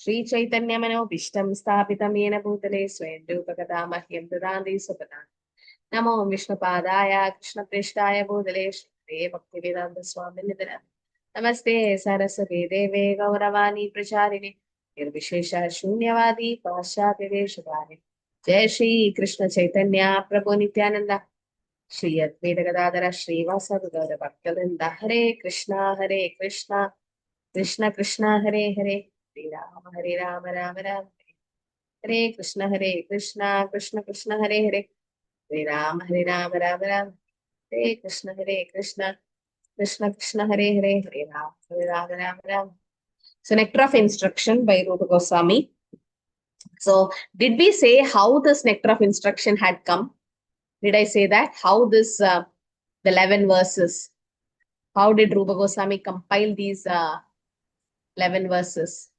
Shri Chaitanya Mano Vishtam Stapitam Yena Bhutale Swayan Rupakada Mahyam Dudandi Supadan. Namo Vishnupadaya Krishna Prishtaya Bhutale Shri Bhakti Vedanta Swami Nidana. Namaste Saraswati Deve Gauravani Pracharini Nirvishesha Shunyavadi Paschati Deshavani. Jai Shri Krishna Chaitanya Prabhu Nityananda Shri Advaita Gadadara Srivasa Gadadara Bhaktavinda Hare Krishna Krishna Krishna Hare Hare Hare Rama Rama Rama Hare Krishna Krishna Krishna Hare Hare Hare Rama Rama Rama Hare Krishna Krishna Krishna Hare Hare Hare Rama Rama Rama. So nectar of instruction by Rupa Goswami. So did we say how this nectar of instruction had come? Did I say that? How this, the 11 verses, how did Rupa Goswami compile these 11 verses?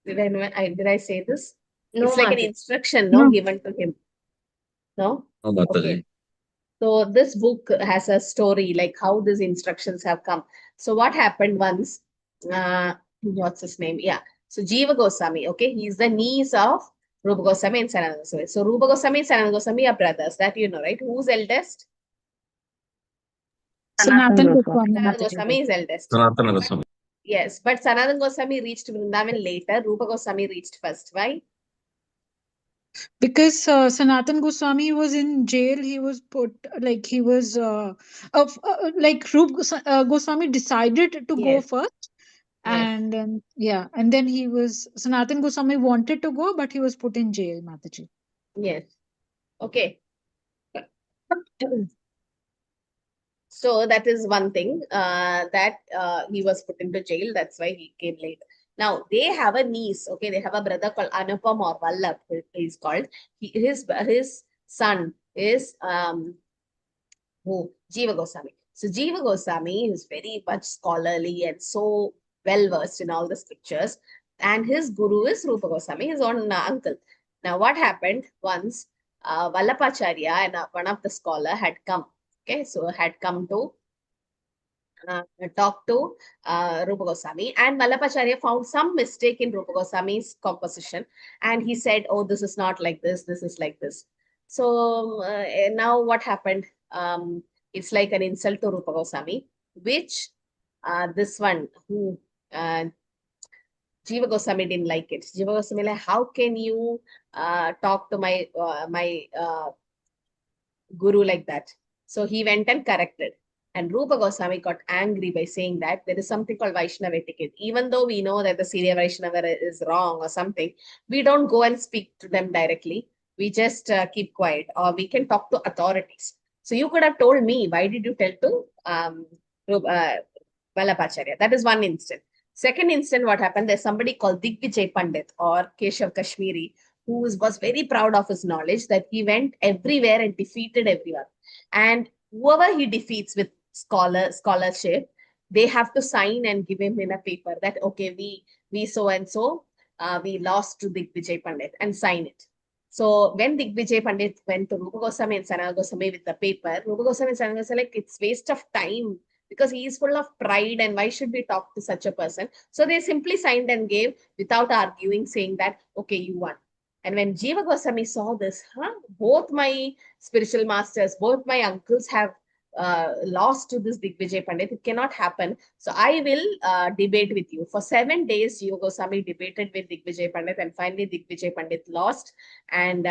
Did I say this? No, it's like an Mataji. instruction, No. given to him. No? Oh, Mataji. Okay. So this book has a story, like how these instructions have come. So what happened once, what's his name? Yeah. So Jiva Goswami, okay, he's the niece of Rupa Goswami and Sanatana Goswami. So Rupa Goswami and Sanatana Goswami are brothers, that you know, right? Who's eldest? Sanatana Goswami. Sanatana Goswami is eldest. Sanatana Goswami. Yes, but Sanatana Goswami reached Vrindavan later. Rupa Goswami reached first. Why? Because Sanatan Goswami was in jail, he was put like he was like Goswami decided to go Yes. first, Yes. and then and then he was Sanatan Goswami wanted to go, but he was put in jail, Mataji. Yes. Okay. So that is one thing, that he was put into jail. That's why he came late. Now they have a niece. Okay, they have a brother called Anupam or Vallabh. He's called. His son is Jiva Goswami. So Jiva Goswami is very much scholarly and so well versed in all the scriptures. And his guru is Rupa Goswami, his own uncle. Now what happened once, Vallabhacharya and one of the scholar had come. Okay, so had come to talk to Rupa Goswami, and Vallabhacharya found some mistake in Rupa Goswami's composition, and he said, "Oh, this is not like this. This is like this." So now what happened? It's like an insult to Rupa Goswami, which this one who Jiva Goswami didn't like it. Jiva Goswami like, how can you talk to my guru like that? So he went and corrected. And Rupa Goswami got angry by saying that there is something called Vaishnava etiquette. Even though we know that the Surya Vaishnava is wrong or something, we don't go and speak to them directly. We just keep quiet, or we can talk to authorities. So you could have told me, why did you tell to Vallabhacharya? That is one instant. Second instant, what happened? There's somebody called Digvijay Pandit or Keshav Kashmiri, who was very proud of his knowledge, that he went everywhere and defeated everyone. And whoever he defeats with scholarship, they have to sign and give him in a paper that, okay, we so and so, we lost to Digvijay Pandit, and sign it. So when Digvijay Pandit went to Rupa Goswami and Sanatana Goswami with the paper, Rupa Goswami and Sanatana Goswami like, it's waste of time, because he is full of pride, and why should we talk to such a person? So they simply signed and gave without arguing, saying that, okay, you won. And when Jiva Goswami saw this, both my spiritual masters, both my uncles have lost to this Digvijay Pandit. It cannot happen. So I will debate with you. For 7 days, Jiva Goswami debated with Digvijay Pandit, and finally Digvijay Pandit lost. And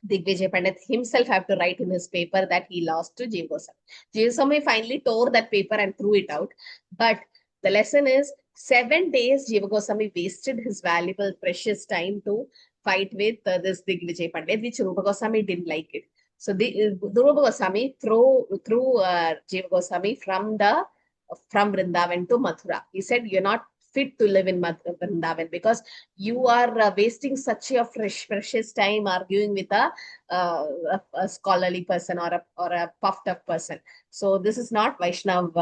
Digvijay Pandit himself have to write in his paper that he lost to Jiva Goswami. Jiva Goswami finally tore that paper and threw it out. But the lesson is, 7 days Jiva Goswami wasted his valuable, precious time to fight with this Digvijay Pandit, which Rupa Goswami didn't like it. So the Rupa Goswami threw Jiva Goswami from Vrindavan to Mathura. He said, "You're not fit to live in Vrindavan, because you are wasting such a precious time arguing with a scholarly person or a puffed up person. So this is not Vaishnav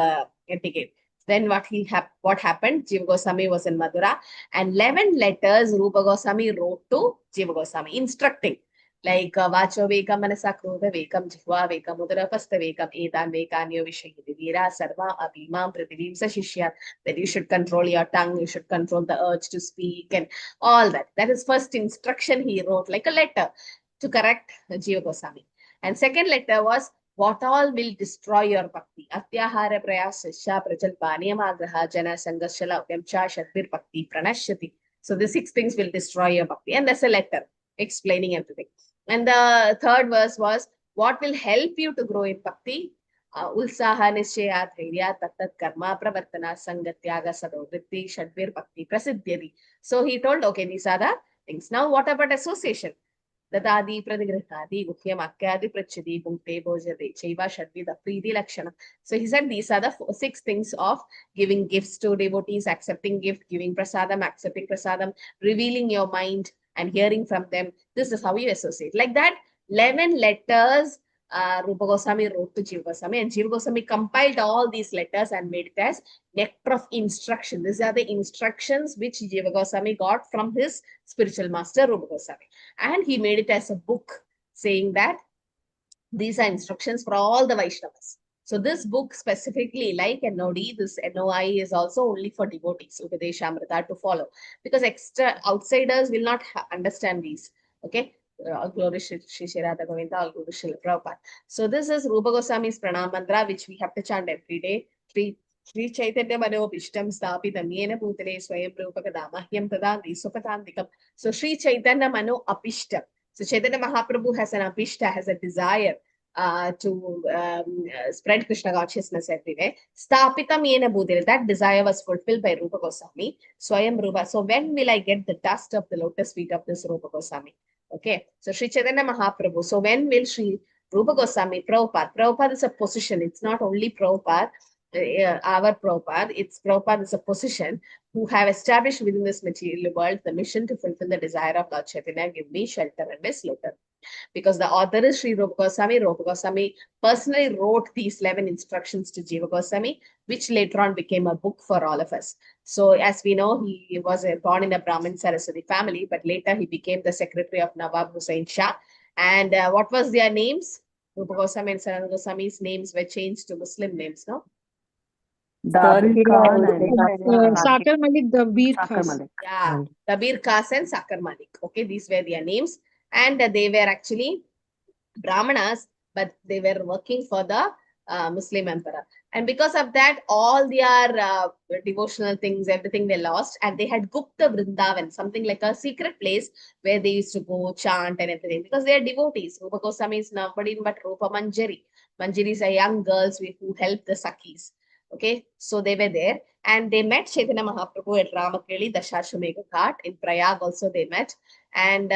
etiquette." Then what happened? Jiva Goswami was in Madura, and 11 letters Rupa Goswami wrote to Jiva Goswami, instructing Like Vacho Vekam Manasa Krodha Vekam Jihva Vekam Udarapasta Vekam Etan Vekanyo Vishayati Vira Sarva Abhimam Prativim Sashishya, that you should control your tongue, you should control the urge to speak and all that. That is first instruction he wrote, like a letter to correct Jiva Goswami. And second letter was what all will destroy your bhakti. Atyahara Prayasasya Prajalpaniyamagraha Jana Sangashala Vyamcha Shadbir Bhakti Pranashyati. So the 6 things will destroy your bhakti. And that's a letter explaining everything. And the third verse was what will help you to grow in bhakti. Ulsaha Nishya Dhairya Tattat Karma Pravartana Sangatyaga Sadovritti Shadbir Bhakti Prasiddhyati. So he told, okay, these are the things. Now, what about association? Dadadi Pradigrihadi Guhyam Akyadi Prachadi Punkte Bojade Chaiva Shadvida Pridi Lakshana. So he said these are the 6 things of giving gifts to devotees, accepting gift, giving prasadam, accepting prasadam, revealing your mind and hearing from them. This is how you associate. Like that, 11 letters Rupa Goswami wrote to Jiva Goswami, and Jiva Goswami compiled all these letters and made it as nectar of instruction. These are the instructions which Jiva Goswami got from his spiritual master Rupa Goswami. And he made it as a book saying that these are instructions for all the Vaishnavas. So this book specifically, like NOD, this NOI is also only for devotees, Upadeshamrita, to follow, because extra outsiders will not understand these. Okay. All glory Shri Radha Govinda, all glory Shri Prabhupada. So this is Rupa Goswami's Pranam Mantra, which we have to chant every day. Sri Chaitanya Manopishtam Stapitam Yena Bhutale Swayam Rupakada Mahyam Tadandi Supatantikam. So Sri Chaitanya Mano Apishtam. So Chaitanya Mahaprabhu has an apishta, has a desire to spread Krishna consciousness everywhere. Stapitam Yena Bhutale. That desire was fulfilled by Rupa Goswami. Swayam Rupa. So when will I get the dust of the lotus feet of this Rupa Goswami? Okay. So Sri Chaitanya Mahaprabhu. So when will Sri Rupa Goswami, Prabhupada? Prabhupada is a position. It's not only Prabhupada. Our Prabhupada, it's Prabhupada is a position who have established within this material world the mission to fulfill the desire of Lord Chaitanya, give me shelter and my slaughter. Because the author is Sri Rupa Goswami personally wrote these 11 instructions to Jiva Goswami, which later on became a book for all of us. So as we know, he was born in a Brahmin Saraswati family, but later he became the secretary of Nawab Hussain Shah. And what was their names? Rupa Goswami and Sanatana Goswami's names were changed to Muslim names, no? Dabir Khan and Sakar Malik, Dabir Sakar Khas. Malik. Yeah, Dabir Khas and Sakar Malik. Okay, these were their names. And they were actually Brahmanas, but they were working for the Muslim emperor. And because of that, all their devotional things, everything they lost. And they had Gupta Vrindavan, something like a secret place where they used to go chant and everything, because they are devotees. Rupa Goswami is nobody but Rupa Manjari. Manjaris are young girls who help the Sakhis. Okay, so they were there and they met Chaitanya Mahaprabhu at Ramakeli, the Shashwamegha Ghat. In Prayag also they met. And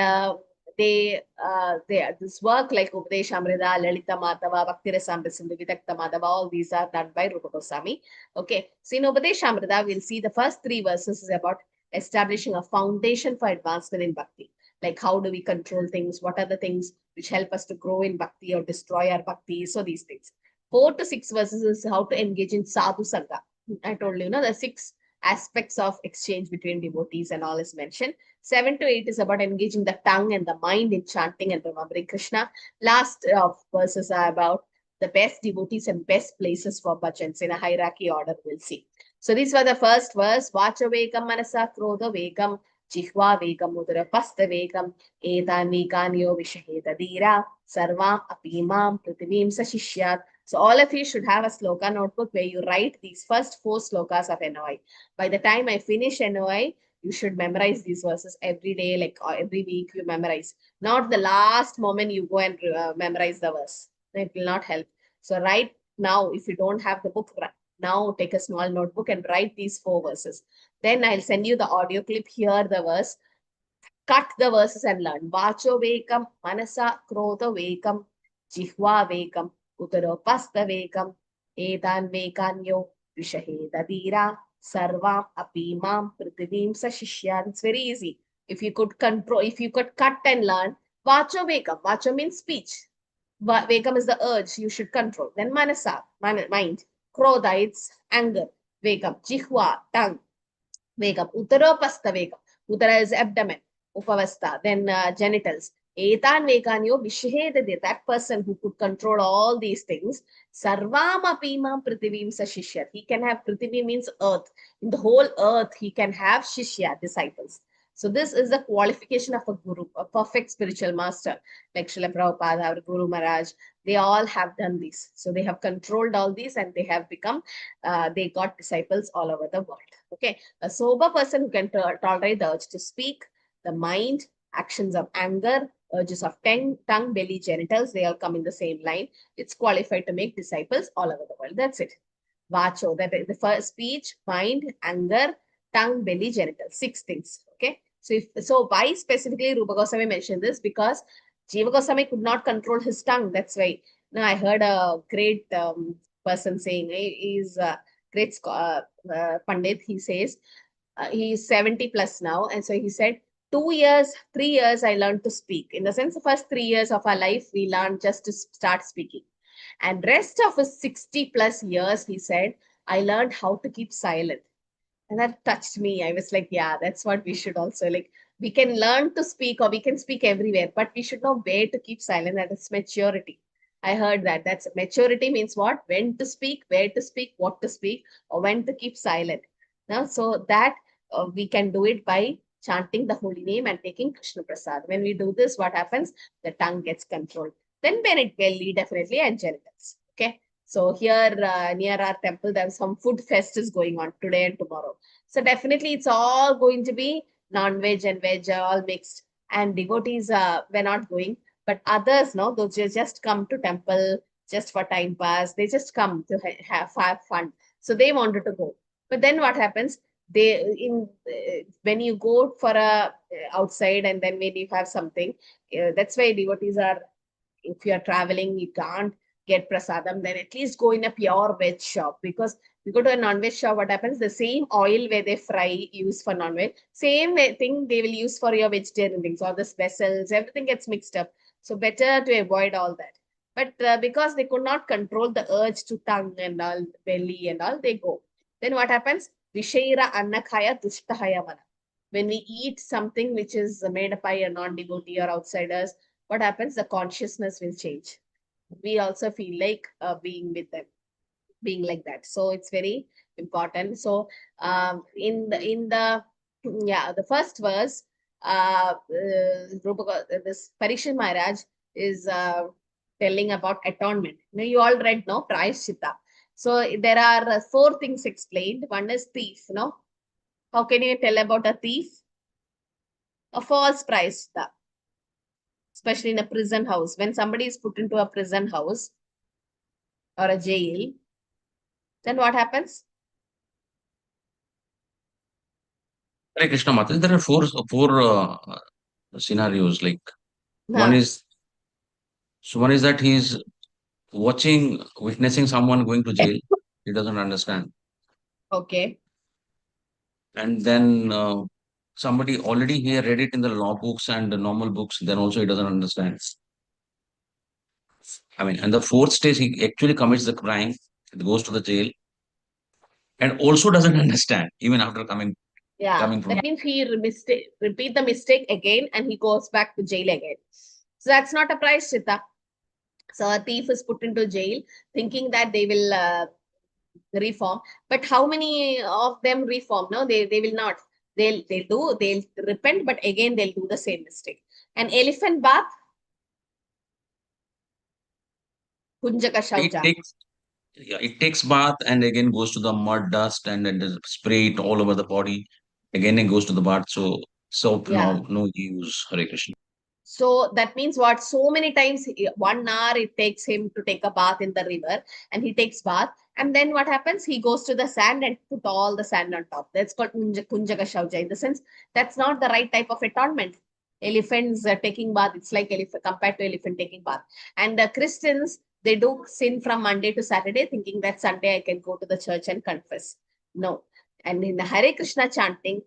they this work like Upadeshamrita, Lalita Madhava, Bhakti Rasamrita Sindhu, Vidakta Madhava, all these are done by Rupa Goswami. Okay, so in Upadeshamrita, we'll see the first 3 verses is about establishing a foundation for advancement in bhakti. Like how do we control things? What are the things which help us to grow in bhakti or destroy our bhakti? So these things. 4 to 6 verses is how to engage in sadhu sangha. I told you, the 6 aspects of exchange between devotees and all is mentioned. 7 to 8 is about engaging the tongue and the mind in chanting and remembering Krishna. Last verses are about the best devotees and best places for bhajans in a hierarchy order, we'll see. So these were the first verse. Vacha vekam manasa krodha vekam jihva vekam udara pasta vekam etan vekanyo vishaheta dira sarvam apimam prithivim sashishyat. So all of you should have a sloka notebook where you write these first 4 slokas of NOI. By the time I finish NOI, you should memorize these verses every day, like every week you memorize. Not the last moment you go and memorize the verse. It will not help. So right now, if you don't have the book, now take a small notebook and write these 4 verses. Then I'll send you the audio clip, hear the verse, cut the verses and learn. Vacho vekam, manasa krodha vekam, jihva vekam, utaro pasta vekam, etan vekanyo vishaheta dira sarvam apimam prithivim sashishyan. It's very easy. If you could control, if you could cut and learn, vacho vekam. Vacho means speech. Vekam is the urge you should control. Then manasa, mind. Krodha, it's anger. Vekam. Jihva, tongue. Vekam. Utaro pasta vekam. Utara is abdomen. Upavasta. Then genitals. Etan vekanyo vishhedade, that person who could control all these things, sarvam apimam prithivim sa shishya. He can have, Prithivi means earth. In the whole earth, he can have shishya, disciples. So this is the qualification of a guru, a perfect spiritual master. Like Srila Prabhupada, our Guru Maharaj, they all have done this. So they have controlled all these and they have become, they got disciples all over the world. Okay. A sober person who can tolerate the urge to speak, the mind, actions of anger, urges of tongue, belly, genitals, they all come in the same line. It's qualified to make disciples all over the world. That's it. Vacho, that is the first speech, mind, anger, tongue, belly, genitals, 6 things. Okay. So why specifically Rupa Goswami mentioned this? Because Jiva Goswami could not control his tongue. That's why. Now I heard a great person saying, he's a great Pandit. He says, he's 70 plus now. And so he said, 2 years, 3 years, I learned to speak. In the sense, the first 3 years of our life, we learned just to start speaking. And rest of his 60 plus years, he said, I learned how to keep silent. And that touched me. I was like, yeah, that's what we should also like. We can learn to speak or we can speak everywhere, but we should know where to keep silent. That is maturity. I heard that. That's maturity means what? When to speak, where to speak, what to speak, or when to keep silent. Now, so that we can do it by chanting the holy name and taking Krishna Prasad. When we do this, what happens? The tongue gets controlled. Then belly definitely and genitals. Okay. So here near our temple, there's some food fest is going on today and tomorrow. So definitely it's all going to be non-veg and veg all mixed. And devotees were not going, but others, no, those just come to temple just for time pass. They just come to have fun. So they wanted to go. But then what happens? When you go for a outside and then when you have something, that's why devotees are, if you are traveling, you can't get prasadam, then at least go in a pure veg shop, because you go to a non-veg shop, what happens? The same oil where they fry, use for non-veg, same thing they will use for your vegetarian things, all this vessels, everything gets mixed up. So better to avoid all that. But because they could not control the urge to tongue and all, belly and all, they go. Then what happens? Vishaira annakaya tushtahaya mana. When we eat something which is made by a non-devotee or outsiders, what happens? The consciousness will change. We also feel like being with them, being like that. So it's very important. So in the first verse, this Parikshit Maharaj is telling about atonement. Now you all read, no, Prayashchitta. So there are 4 things explained. One is thief, no? How can you tell about a thief? A false Prayashchitta. Especially in a prison house. When somebody is put into a prison house or a jail, then what happens? Hare Krishna Mata, there are four scenarios. Like one is that he's witnessing someone going to jail. He doesn't understand. Okay. And then somebody already here read it in the law books and the normal books, then also he doesn't understand. I mean, and the 4th stage, he actually commits the crime, it goes to the jail, and also doesn't understand, even after coming from. That means he repeat the mistake again and he goes back to jail again. So that's not a Prayashchitta. So a thief is put into jail thinking that they will reform. But how many of them reform? No, they will not. They'll repent, but again they'll do the same mistake. An elephant bath, Kunjaka Shaucha. It takes bath and again goes to the mud, dust, and then spray it all over the body. Again, it goes to the bath. So no use. Hare Krishna. So that means what? So many times, 1 hour it takes him to take a bath in the river, and he takes bath. And then what happens? He goes to the sand and put all the sand on top. That's called Kunjaka Shaucha. In the sense, that's not the right type of atonement. Elephants taking bath, it's like elephant compared to elephant taking bath. And Christians, they do sin from Monday to Saturday, thinking that Sunday I can go to the church and confess. No. And in the Hare Krishna chanting,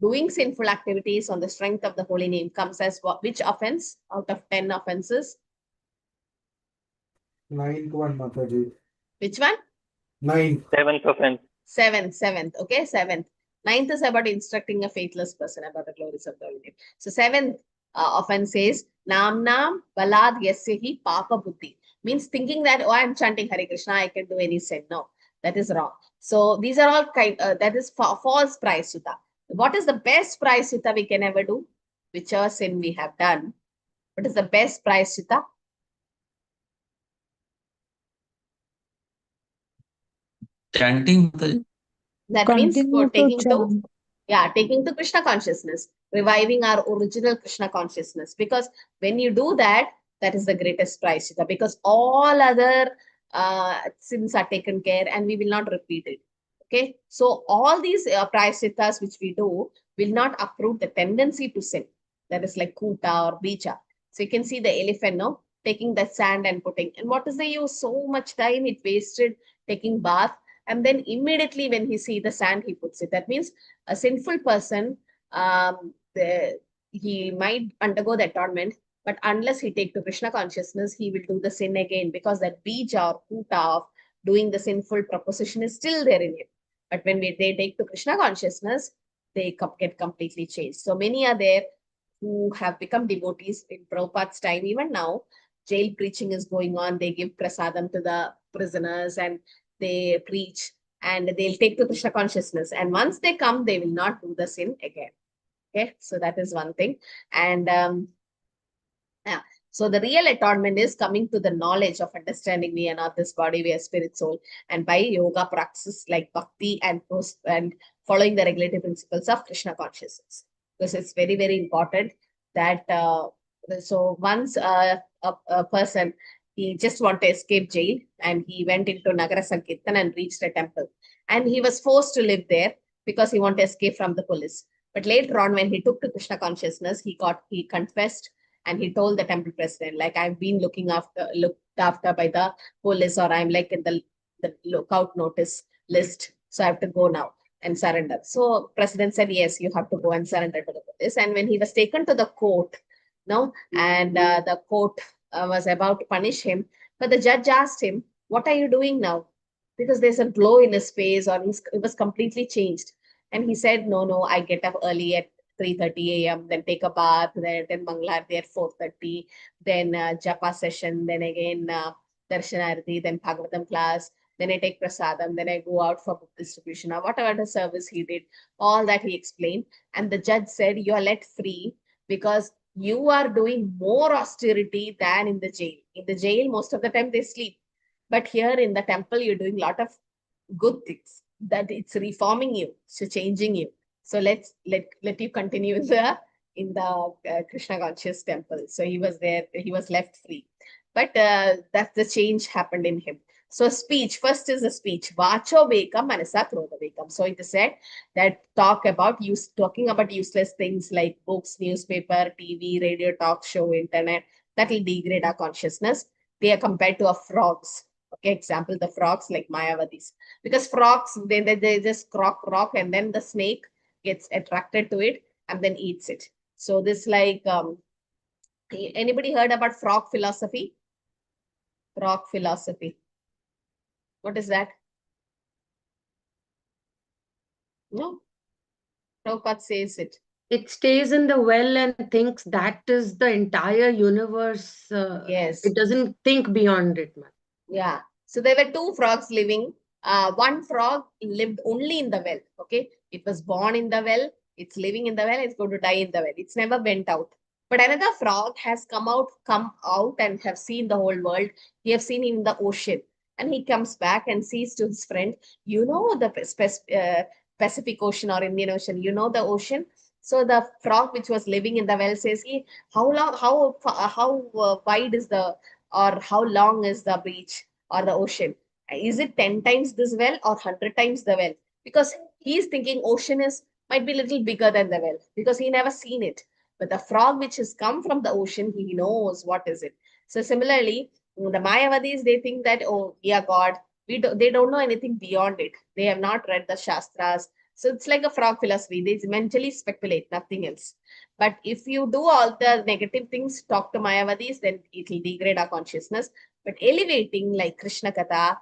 doing sinful activities on the strength of the holy name comes as which offense out of 10 offenses? 9th one, Mataji. Which one? 9th. 7th offense. 7th. Okay, 7th. 9th is about instructing a faithless person about the glories of the holy name. So 7th offense says Namnam balad yasyahi papa buddhi. Means thinking that, oh, I'm chanting Hare Krishna, I can do any sin. No, that is wrong. So these are all that is false prayasita. What is the best prayasita we can ever do? Whichever sin we have done. What is the best prayasita? Chanting That means Continue to chant. taking to Krishna consciousness, reviving our original Krishna consciousness. Because when you do that, that is the greatest prayasita. Because all other sins are taken care and we will not repeat it. Okay, so all these prayasitas which we do will not uproot the tendency to sin. That is like kuta or bija. So you can see the elephant, no, taking that sand and putting. And what is the use? So much time it wasted taking bath, and then immediately when he see the sand, he puts it. That means a sinful person, he might undergo the atonement, but unless he take to Krishna consciousness, he will do the sin again, because that bija or kuta of doing the sinful proposition is still there in him. But when they take to Krishna consciousness, they get completely changed. So many are there who have become devotees in Prabhupada's time. Even now, jail preaching is going on. They give prasadam to the prisoners and they preach, and they'll take to Krishna consciousness. And once they come, they will not do the sin again. Okay, so that is one thing. And yeah, so the real atonement is coming to the knowledge of understanding we are not this body, we are spirit, soul, and by yoga practice like bhakti and following the regulative principles of Krishna consciousness. Because it's very, very important that so once a person, he just want to escape jail and he went into Nagara Sankirtan and reached a temple. And he was forced to live there because he wanted to escape from the police. But later on, when he took to Krishna consciousness, he confessed and he told the temple president, like, I've been looked after by the police, or I'm like in the lookout notice list. So I have to go now and surrender. So president said, yes, you have to go and surrender to the police. And when he was taken to the court, no, and the court was about to punish him, but the judge asked him, what are you doing now? Because there's a glow in his face, or it was completely changed. And he said, no, I get up early at 3:30 a.m., then take a bath, then Mangaluru at 4:30, then japa session, then again darshanarati, then Bhagavatam class, then I take prasadam, then I go out for book distribution, or whatever the service he did, all that he explained. And the judge said, you are let free because you are doing more austerity than in the jail. In the jail, most of the time they sleep. But here in the temple, you're doing a lot of good things, that it's reforming you, so changing you. So let you continue in the Krishna conscious temple. So he was there, he was left free. But that's the change happened in him. So speech, first is a speech. Vacho vekam manasa krodha vekam. So it is said that talking about useless things like books, newspaper, TV, radio, talk show, internet, that will degrade our consciousness. They are compared to a frogs. Okay, example, the frogs like Mayavadis. Because frogs, they just rock, and then the snake gets attracted to it and then eats it. So this like, anybody heard about frog philosophy? Frog philosophy. What is that? No? Prabhupada says it. It stays in the well and thinks that is the entire universe. Yes. It doesn't think beyond it, man. Yeah. So there were two frogs living. One frog lived only in the well. Okay. It was born in the well. It's living in the well. It's going to die in the well. It's never went out. But another frog has come out and have seen the whole world. He have seen in the ocean. And he comes back and says to his friend, you know the Pacific Ocean or Indian Ocean, you know the ocean. So the frog which was living in the well says, how wide is or how long is the beach or the ocean? Is it 10 times this well or 100 times the well? Because he's thinking ocean might be a little bigger than the well because he never seen it. But the frog which has come from the ocean, he knows what is it. So similarly, the Mayavadis, they think that, oh, yeah, God, they don't know anything beyond it. They have not read the Shastras. So it's like a frog philosophy. They mentally speculate, nothing else. But if you do all the negative things, talk to Mayavadis, then it will degrade our consciousness. But elevating like Krishna Katha,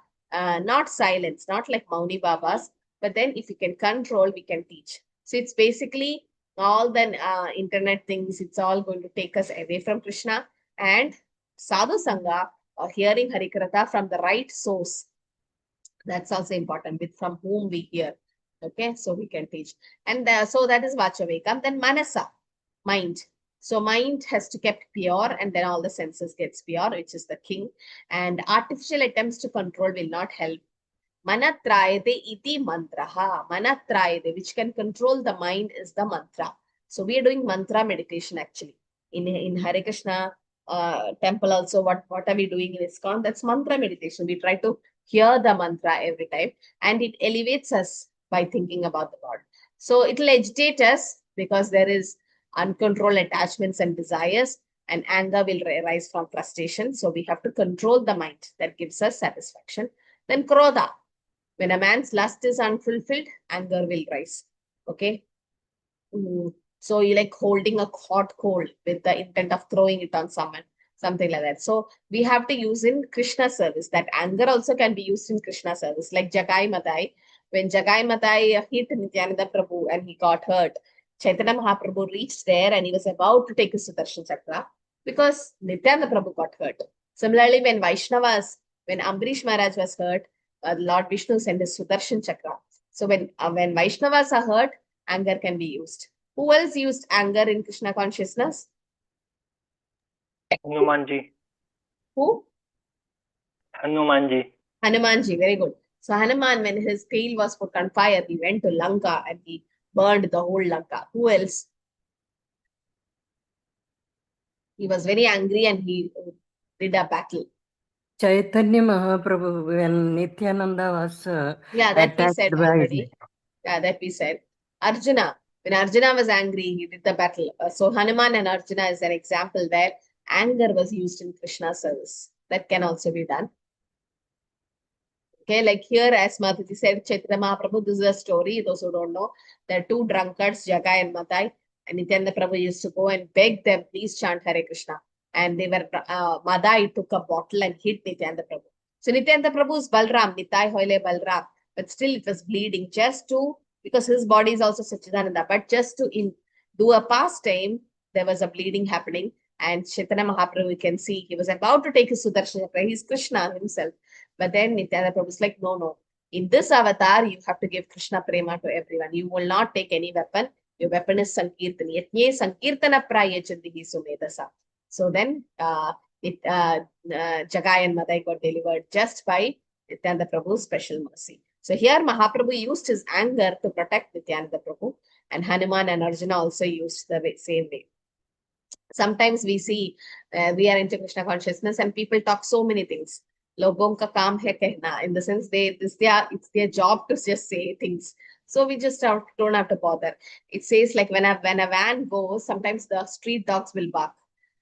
not silence, not like Mauni Babas, but then if we can control, we can teach. So it's basically all the internet things, it's all going to take us away from Krishna. And sadhu sangha, or hearing Harikatha from the right source, that's also important, with from whom we hear. Okay, so we can teach. And so that is Vachavekam. Then Manasa, mind. So mind has to kept pure, and then all the senses gets pure, which is the king. And artificial attempts to control will not help. Manatrayate iti mantraha. Manatrayate, which can control the mind, is the mantra. So we are doing mantra meditation actually. In Hare Krishna temple also, what are we doing in ISKCON? That's mantra meditation. We try to hear the mantra every time, and it elevates us by thinking about the God. So it will agitate us because there is uncontrolled attachments and desires, and anger will arise from frustration. So we have to control the mind. That gives us satisfaction. Then Krodha. When a man's lust is unfulfilled, anger will rise. Okay. So you like holding a hot coal with the intent of throwing it on someone, something like that. So we have to use in Krishna service. That anger also can be used in Krishna service, like Jagai Madai. When Jagai Madai hit Nityananda Prabhu and he got hurt, Chaitanya Mahaprabhu reached there and he was about to take his Sudarshan Chakra because Nityananda Prabhu got hurt. Similarly, when Vaishnavas, when Ambarish Maharaj was hurt, Lord Vishnu sent his Sudarshan Chakra. So when Vaishnavas are hurt, anger can be used. Who else used anger in Krishna consciousness? Hanumanji. Who? Hanumanji. Hanumanji, very good. So Hanuman, when his tail was put on fire, he went to Lanka and he burned the whole Lanka. Who else? He was very angry and he did a battle. Chaitanya Mahaprabhu, when Nityananda was Yeah, that we attacked said by already. Yeah, that we said. Arjuna, when Arjuna was angry, he did the battle. So Hanuman and Arjuna is an example where anger was used in Krishna service. That can also be done. Okay, like here, as Madhuri said, Chaitanya Mahaprabhu, this is a story. Those who don't know, there are two drunkards, Jagai and Madai, and Nityananda Prabhu used to go and beg them, please chant Hare Krishna. And they were, Madai took a bottle and hit Nityananda Prabhu. So Nityananda Prabhu is Balram, Nitai Hoile Balram, but still it was bleeding just to, because his body is also Sachidananda, but just to do a pastime, there was a bleeding happening. And Chaitanya Mahaprabhu, you can see, he was about to take his Sudarshan Chakra. He's Krishna himself. But then Nityananda Prabhu is like, no. In this avatar, you have to give Krishna prema to everyone. You will not take any weapon. Your weapon is Sankirtani. Yatnye Sankirtana prayachandihi sumedasa. So then Jagai and Madai got delivered just by Nityananda Prabhu's special mercy. So here Mahaprabhu used his anger to protect Nityananda Prabhu, and Hanuman and Arjuna also used the same way. Sometimes we see we are into Krishna consciousness and people talk so many things. Logon ka kaam hai kehna, in the sense it's their job to just say things. So we just don't have to bother. It says like when a van goes, sometimes the street dogs will bark.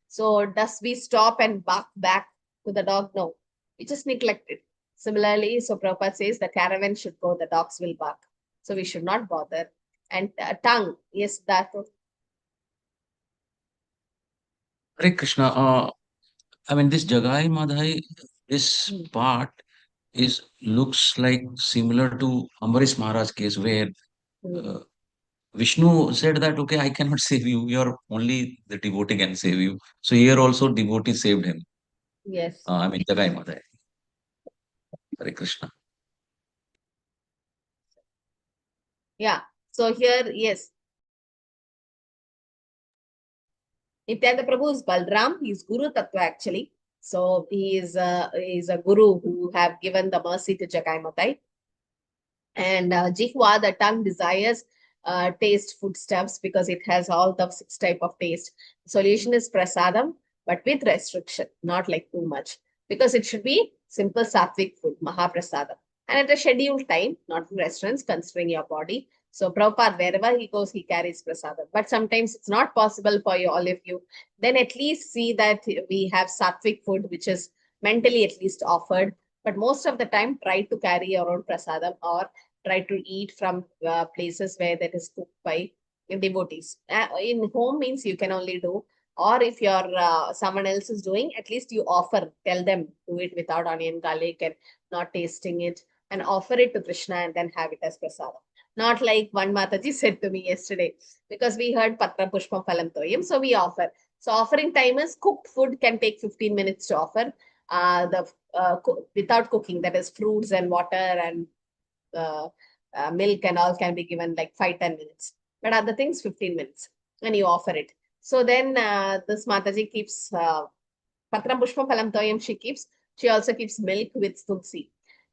So does we stop and bark back to the dog? No, we just neglect it. Similarly, so Prabhupada says the caravan should go, the dogs will bark. So we should not bother. And tongue, yes, that. Hare Krishna, I mean, this Jagai Madhai, this part looks like similar to Ambarish Maharaj case where Vishnu said that, okay, I cannot save you. You're only the devotee can save you. So here also devotee saved him. Yes. I mean, Jagai Madhai. Hare Krishna. Yeah. So here, yes. Nityananda Prabhu is Balram. He's Guru Tattva actually. So he is a guru who have given the mercy to Jagai Madai. And Jihva, the tongue, desires taste foodstuffs because it has all the 6 type of taste. Solution is prasadam, but with restriction, not like too much, because it should be simple sattvic food, mahaprasadam, and at a scheduled time, not in restaurants, considering your body. So Prabhupada, wherever he goes, he carries prasadam. But sometimes it's not possible for you, all of you. Then at least see that we have sattvic food, which is mentally at least offered. But most of the time, try to carry your own prasadam or try to eat from places where that is cooked by devotees. In home means you can only do, or if you're someone else is doing, at least you offer, tell them, do it without onion, garlic, and not tasting it, and offer it to Krishna and then have it as prasadam. Not like one Mataji said to me yesterday, because we heard Patra Pushpam Phalam Toyam, so we offer. So offering time is cooked food can take 15 minutes to offer. Without cooking, that is fruits and water and milk and all can be given like 5-10 minutes. But other things 15 minutes and you offer it. So then this Mataji keeps Patram Pushpam Phalam Toyam she keeps. She also keeps milk with tulsi.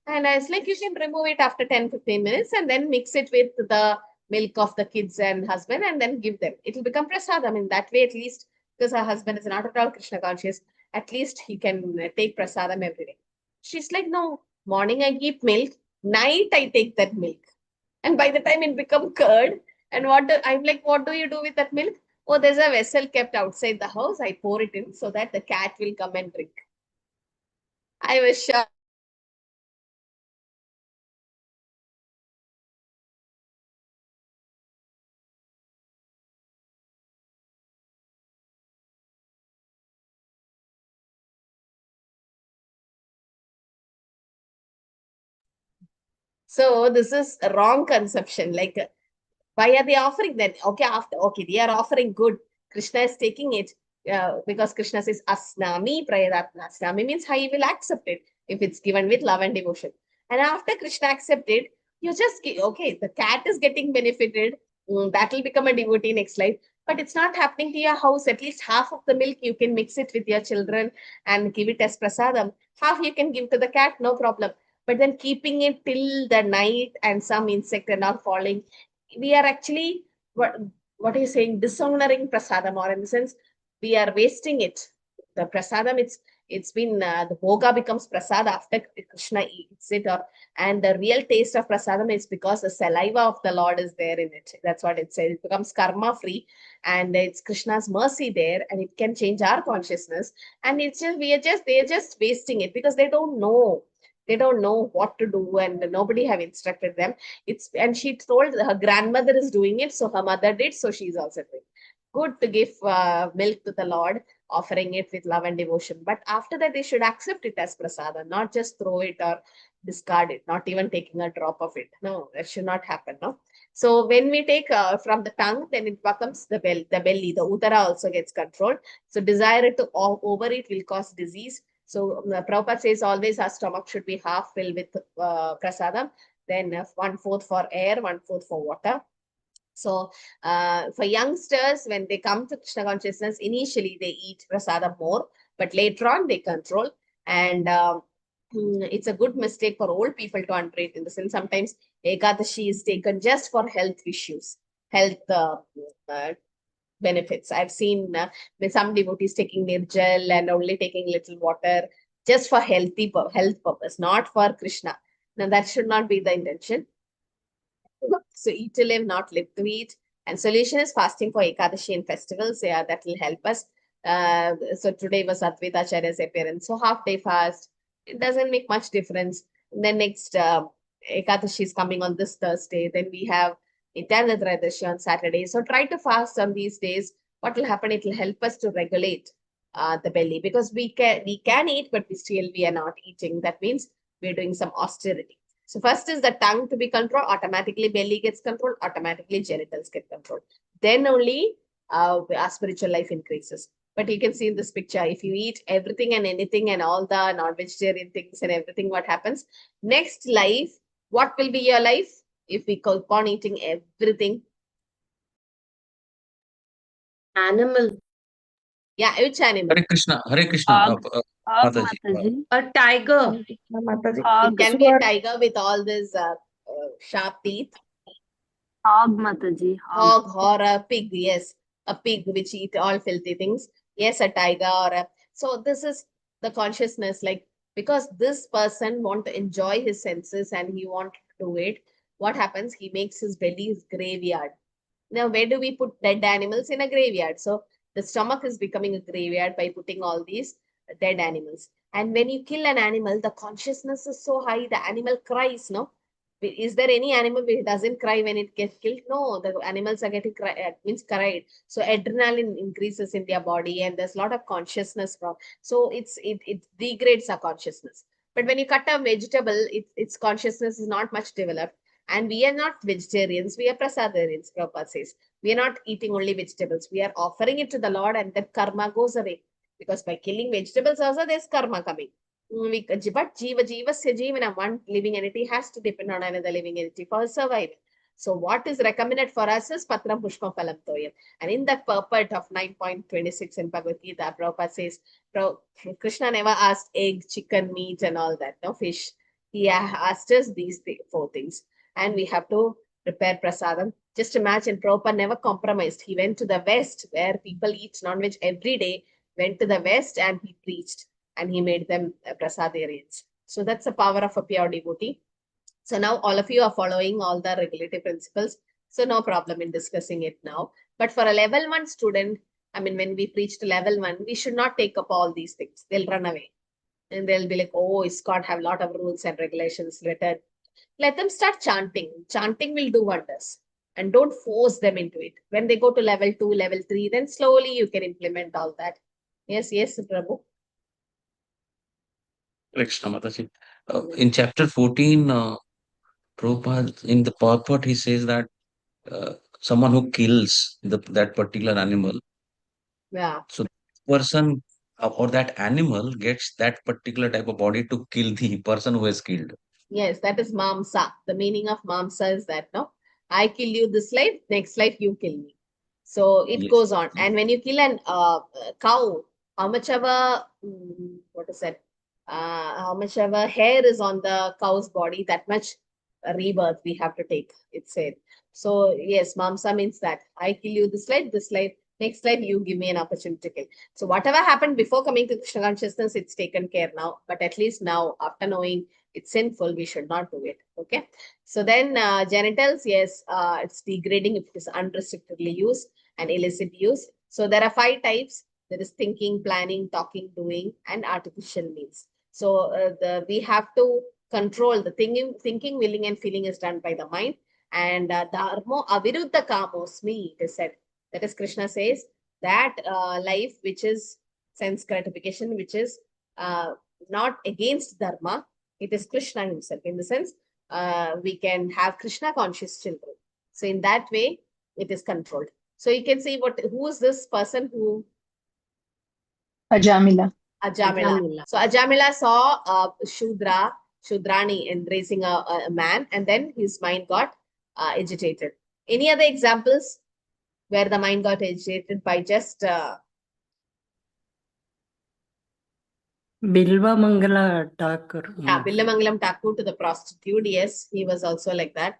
And I was like, you can remove it after 10-15 minutes and then mix it with the milk of the kids and husband and then give them. It will become prasadam in that way, at least, because her husband is not at all Krishna conscious. At least he can take prasadam every day. She's like, no, morning I keep milk, night I take that milk. And by the time it become curd, and I'm like, what do you do with that milk? Oh, there's a vessel kept outside the house. I pour it in so that the cat will come and drink. I was sure. So this is a wrong conception. Like, why are they offering that? Okay, they are offering good. Krishna is taking it because Krishna says Asnami Prayadatna. Asnami means I will accept it if it's given with love and devotion. And after Krishna accepted, you just okay, the cat is getting benefited. That will become a devotee next life. But it's not happening to your house. At least half of the milk you can mix it with your children and give it as prasadam. Half you can give to the cat, no problem. But then keeping it till the night and some insect and all falling, we are actually what are you saying, dishonoring prasadam, or in the sense we are wasting it. The prasadam, it's been the bhoga becomes prasad after Krishna eats it, or and the real taste of prasadam is because the saliva of the Lord is there in it. That's what it says. It becomes karma free, and it's Krishna's mercy there, and it can change our consciousness. And it's just they're just wasting it because they don't know. They don't know what to do, and nobody have instructed them. And she told her grandmother is doing it, so her mother did, so she's also doing. Good to give milk to the Lord, offering it with love and devotion. But after that, they should accept it as prasada, not just throw it or discard it, not even taking a drop of it. No, that should not happen. No. So when we take from the tongue, then it becomes the belly, the udara also gets controlled. So desire to overeat will cause disease. So Prabhupada says always our stomach should be half filled with prasadam, then 1/4 for air, 1/4 for water. So for youngsters, when they come to Krishna consciousness, initially they eat prasadam more, but later on they control. And it's a good mistake for old people to underrate in the sense sometimes Ekadashi is taken just for health issues, health benefits. I've seen some devotees taking nirjal and only taking little water just for health purpose, not for Krishna. Now that should not be the intention. So eat to live, not live to eat. And solution is fasting for Ekadashi and festivals. Yeah, that will help us. So today was Advaita Acharya's appearance. So half day fast. It doesn't make much difference. And then next Ekadashi is coming on this Thursday. Then we have Nityananda Trayadashi on Saturday. So try to fast on these days. What will happen? It will help us to regulate the belly, because we can eat, but we are not eating. That means we're doing some austerity. So first is the tongue to be controlled. Automatically belly gets controlled. Automatically genitals get controlled. Then only our spiritual life increases. But you can see in this picture, if you eat everything and anything and all the non-vegetarian things and everything, what happens? Next life, what will be your life? If we keep on eating everything. Animal. Yeah, which animal? Hare Krishna, Hare Krishna, Mataji. Mataji. A tiger. It can be a tiger with all these sharp teeth. Hog, Mataji. Hog or a pig, yes. A pig which eat all filthy things. Yes, a tiger or a... So this is the consciousness, like, because this person want to enjoy his senses and he want to do it, what happens? He makes his belly his graveyard. Now, where do we put dead animals? In a graveyard. So the stomach is becoming a graveyard by putting all these dead animals. And when you kill an animal, the consciousness is so high, the animal cries, no? Is there any animal which doesn't cry when it gets killed? No, the animals are getting cried. So adrenaline increases in their body, and there's a lot of consciousness from. So it degrades our consciousness. But when you cut a vegetable, its consciousness is not much developed. And we are not vegetarians, we are prasadarians, Prabhupada says. We are not eating only vegetables. We are offering it to the Lord and that karma goes away. Because by killing vegetables also, there's karma coming. But jiva sajivana, one living entity has to depend on another living entity for survival. So what is recommended for us is patram pushpam phalam toyam. And in that purport of 9.26 in Bhagavad Gita, Prabhupada says, Krishna never asked egg, chicken, meat and all that, no fish. He asked us these four things. And we have to prepare prasadam. Just imagine, Prabhupada never compromised. He went to the West where people eat non-veg every day, went to the West and he preached and he made them prasadarians. So that's the power of a pure devotee. So now all of you are following all the regulative principles. So no problem in discussing it now. But for a level 1 student, I mean, when we preach to level 1, we should not take up all these things. They'll run away. And they'll be like, oh, ISKCON have a lot of rules and regulations written. Let them start chanting. Chanting will do wonders. And don't force them into it. When they go to level 2, level 3, then slowly you can implement all that. Yes, Prabhu. Krishna Mataji. In chapter 14, Prabhupada, in the purport, he says that someone who kills that particular animal, Yeah. so that person or that animal gets that particular type of body to kill the person who has killed. Yes, that is mamsa. The meaning of mamsa is that, no? I kill you this life, next life you kill me. So it Yes. goes on. And when you kill an cow, how much ever, what is that? How much ever hair is on the cow's body, that much rebirth we have to take, it said. So yes, mamsa means that I kill you this life, next life you give me an opportunity to kill. So whatever happened before coming to Krishna consciousness, it's taken care now. But at least now, after knowing it's sinful, we should not do it. Okay. So then genitals, yes, it's degrading if it is unrestrictedly used and illicit use. So there are 5 types. There is thinking, planning, talking, doing, and artificial means. So we have to control the thinking, willing, and feeling is done by the mind. And dharmo aviruddha kamosmi, it is said. That is, Krishna says that life which is sense gratification, which is not against dharma, it is Krishna himself. In the sense, we can have Krishna conscious children. So in that way, it is controlled. So you can see who is this person who? Ajamila. Ajamila. So Ajamila saw Shudrani embracing a man, and then his mind got agitated. Any other examples where the mind got agitated by just Bilva Mangala Thakur. Billamangalam Thakur to the prostitute? Yes, he was also like that.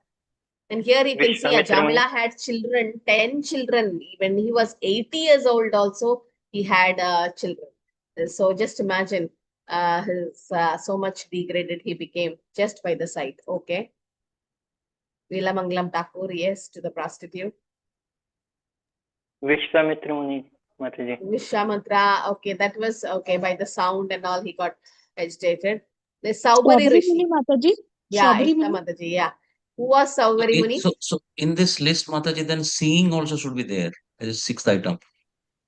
And here you can see Vishwamitra Muni. Ajamila had children, 10 children. When he was 80 years old also, he had children. So just imagine his so much degraded he became just by the sight. Okay. Vilamangalam Thakur, yes, to the prostitute. Vishwamitra Muni, Mataji. Vishwamitra, okay, that was okay. By the sound and all, he got agitated. The Saubari Rishi. Mataji. Yeah, Sabri Ekta Muni. Mataji, yeah. Who was Saubari Muni? So in this list, Mataji, then seeing also should be there as a 6th item.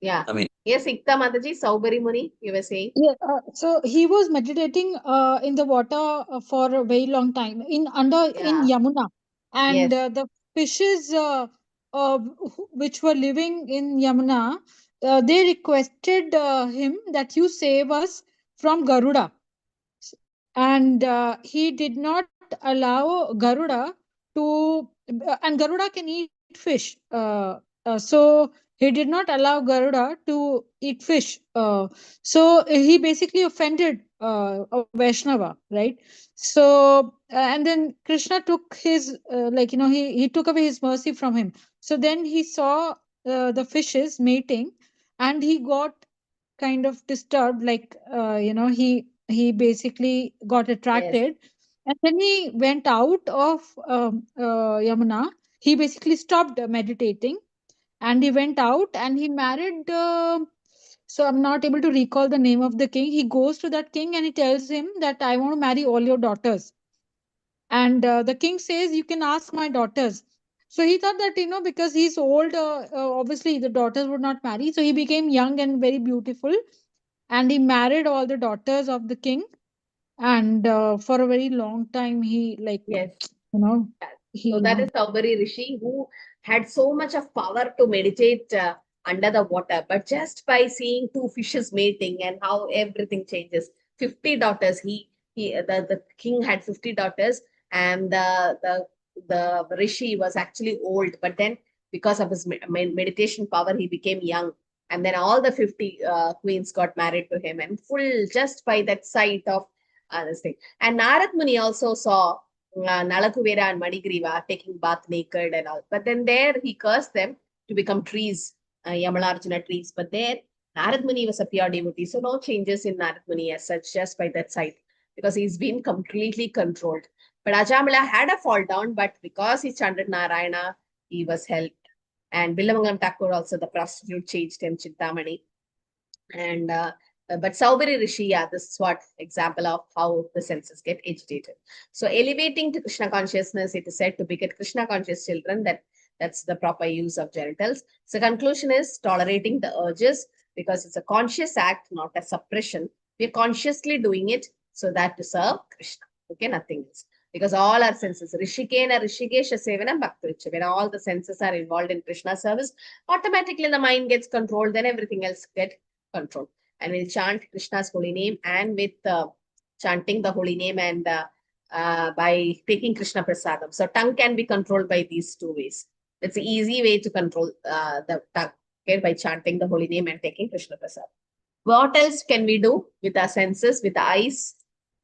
Yeah. I mean, Yes, Ekta Mataji, Saubari Muni, you were saying. Yeah, so he was meditating in the water for a very long time in Yeah. Yamuna, and Yes. the fishes which were living in Yamuna, they requested him that you save us from Garuda, and he did not allow Garuda to, and Garuda can eat fish. So he did not allow Garuda to eat fish. So he basically offended a Vaishnava, right? So and then Krishna took his he took away his mercy from him. So then he saw the fishes mating, and he got kind of disturbed, like he basically got attracted, and then he went out of Yamuna. He basically stopped meditating, and he went out and he married. So I'm not able to recall the name of the king. He goes to that king and he tells him that I want to marry all your daughters. And the king says, you can ask my daughters. So he thought that, because he's old, obviously the daughters would not marry. So he became young and very beautiful. And he married all the daughters of the king. And for a very long time, he Yes. So that is Saubari Rishi, who had so much of power to meditate under the water, but just by seeing two fishes mating and how everything changes. 50 daughters. The king had 50 daughters, and the Rishi was actually old, but then because of his meditation power, he became young. And then all the 50 queens got married to him, and full just by that sight of this thing. And Narad Muni also saw Nalakuvera and Madigriva taking bath naked and all. But then there he cursed them to become trees, Yamalarjuna trees. But there Narad Muni was a pure devotee. So no changes in Narad Muni as such, just by that sight, because he's been completely controlled. But Ajamala had a fall down, but because he chanted Narayana, he was helped. And Bilamangalam Thakur also, the prostitute, changed him, Chintamani. And but Saubari Rishi, yeah, this is what example of how the senses get agitated. So elevating to Krishna consciousness, it is said to beget Krishna conscious children, that's the proper use of genitals. So conclusion is tolerating the urges, because it's a conscious act, not a suppression. We're consciously doing it so that to serve Krishna. Okay, nothing else. Because all our senses, Rishikena, Rishikesha Sevanam Bhakti, when all the senses are involved in Krishna service, automatically the mind gets controlled, then everything else gets controlled. And we'll chant Krishna's holy name, and with chanting the holy name and by taking Krishna Prasadam. So tongue can be controlled by these two ways. It's an easy way to control the tongue, okay, by chanting the holy name and taking Krishna Prasadam. What else can we do with our senses, with the eyes?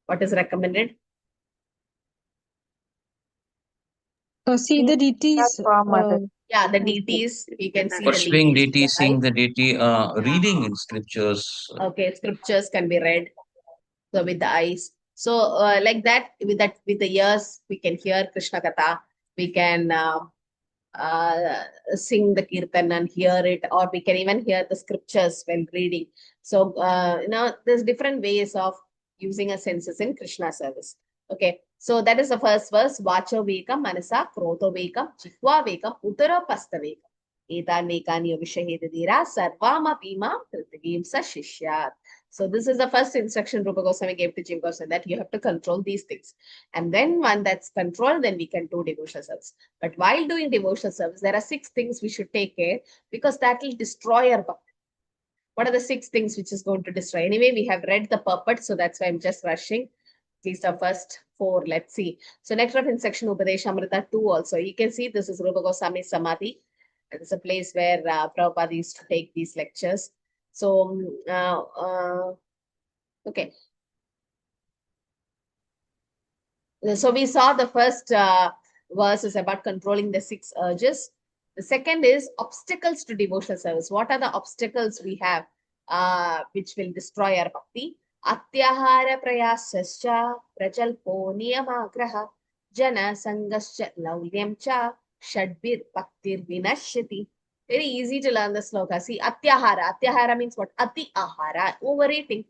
What is recommended? See the deities. Yeah, the deities. You can see the Pursuing deities. deity, with the seeing eyes. the deity, reading in scriptures. Okay, scriptures can be read. So with the eyes. So like that, with the ears, we can hear Krishna Katha. We can sing the kirtan and hear it, or we can even hear the scriptures when reading. So there's different ways of using our senses in Krishna service. Okay, so that is the first verse. Vacho vekam, manasa, kroto vekam, jihva vekam, utara pasta vekam. Etanekani avishahedadira sarvama pima kritigim sa shishyat. So this is the first instruction Rupa Goswami gave to Jiva Goswami, that you have to control these things. And then when that's controlled, then we can do devotional service. But while doing devotional service, there are 6 things we should take care, because that will destroy our bhakti. What are the 6 things which is going to destroy? Anyway, we have read the purport, so that's why I'm just rushing. These are first 4. Let's see. So nectar of instruction, Upadeshamrita 2 also. You can see this is Rupa Goswami Samadhi. It's a place where Prabhupada used to take these lectures. So, okay. So we saw the first verse is about controlling the 6 urges. The second is obstacles to devotional service. What are the obstacles we have which will destroy our bhakti? Atyahara prayasascha prajalpo niyamagraha jana sangascha laulyam cha shadbir bhaktir vinashyati. Very easy to learn the sloka. See, atyahara. Atyahara means what? Ati ahara, overeating.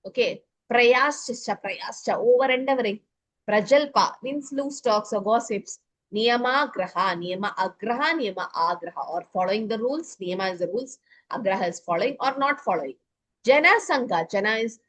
Okay. Prayascha, over endeavoring. Prajalpa means loose talks or gossips. Niyama agraha, or following the rules. Niyama is the rules. Agraha is following or not following. Jana sangha. Jana is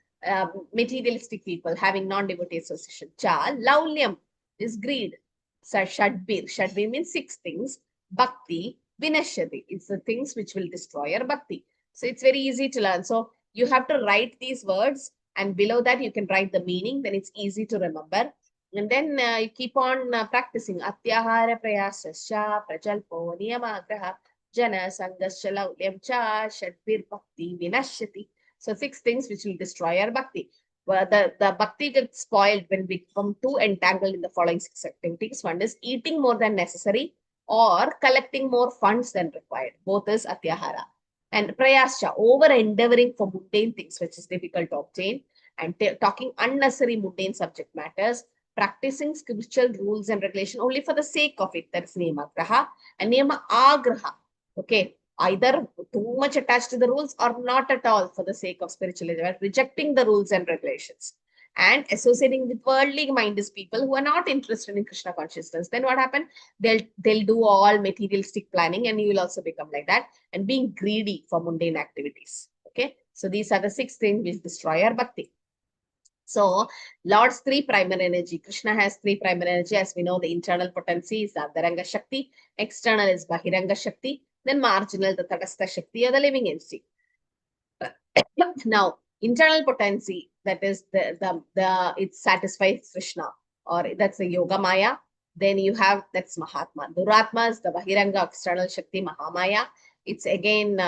materialistic people having non-devotee association. Cha, laulyam is greed. So Shadbir means 6 things. Bhakti, vinashyati. It's the things which will destroy your bhakti. So it's very easy to learn. So you have to write these words, and below that you can write the meaning. Then it's easy to remember. And then you keep on practicing. Atyahara prayasascha prajalpo niyamagraha jana sangascha laulyam cha shadbir bhakti vinashyati. So 6 things which will destroy our bhakti. Well, the bhakti gets spoiled when we become too entangled in the following 6 activities. One is eating more than necessary, or collecting more funds than required. Both is atyahara. And prayascha, over endeavoring for mundane things which is difficult to obtain, and talking unnecessary mundane subject matters, practicing spiritual rules and regulation only for the sake of it. That is niyama graha and niyama agraha. Okay, either too much attached to the rules or not at all for the sake of spiritualism, rejecting the rules and regulations. And associating with worldly minded people who are not interested in Krishna consciousness. Then what happened? They'll do all materialistic planning, and you will also become like that, and being greedy for mundane activities. Okay, so these are the 6 things which destroy our bhakti. So Lord's three primary energy. Krishna has three primary energy. As we know, the internal potency is the Antaranga Shakti, external is Bahiranga Shakti, then marginal, the Tadastha Shakti, or the living entity. Now, internal potency, that is it satisfies Krishna, or that's the Yoga Maya. Then you have, that's Mahatma. Duratma is the Bahiranga external Shakti, Mahamaya. It's again,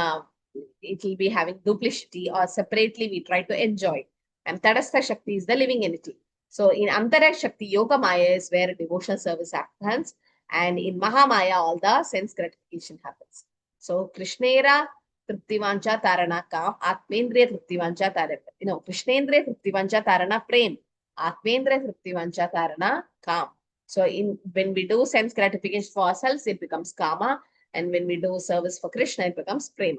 it will be having duplicity, or separately we try to enjoy. And Tadastha Shakti is the living entity. So in Antara Shakti, Yoga Maya is where devotional service happens. And in Mahamaya, all the sense gratification happens. So Krishnera Triptivancha Tarana Kam, Atmendriya Triptivancha Tarana, Krishnendriya Triptivancha Tarana Prem, Atmendriya Triptivancha Tarana Kam. So when we do sense gratification for ourselves, it becomes Kama. And when we do service for Krishna, it becomes Prema.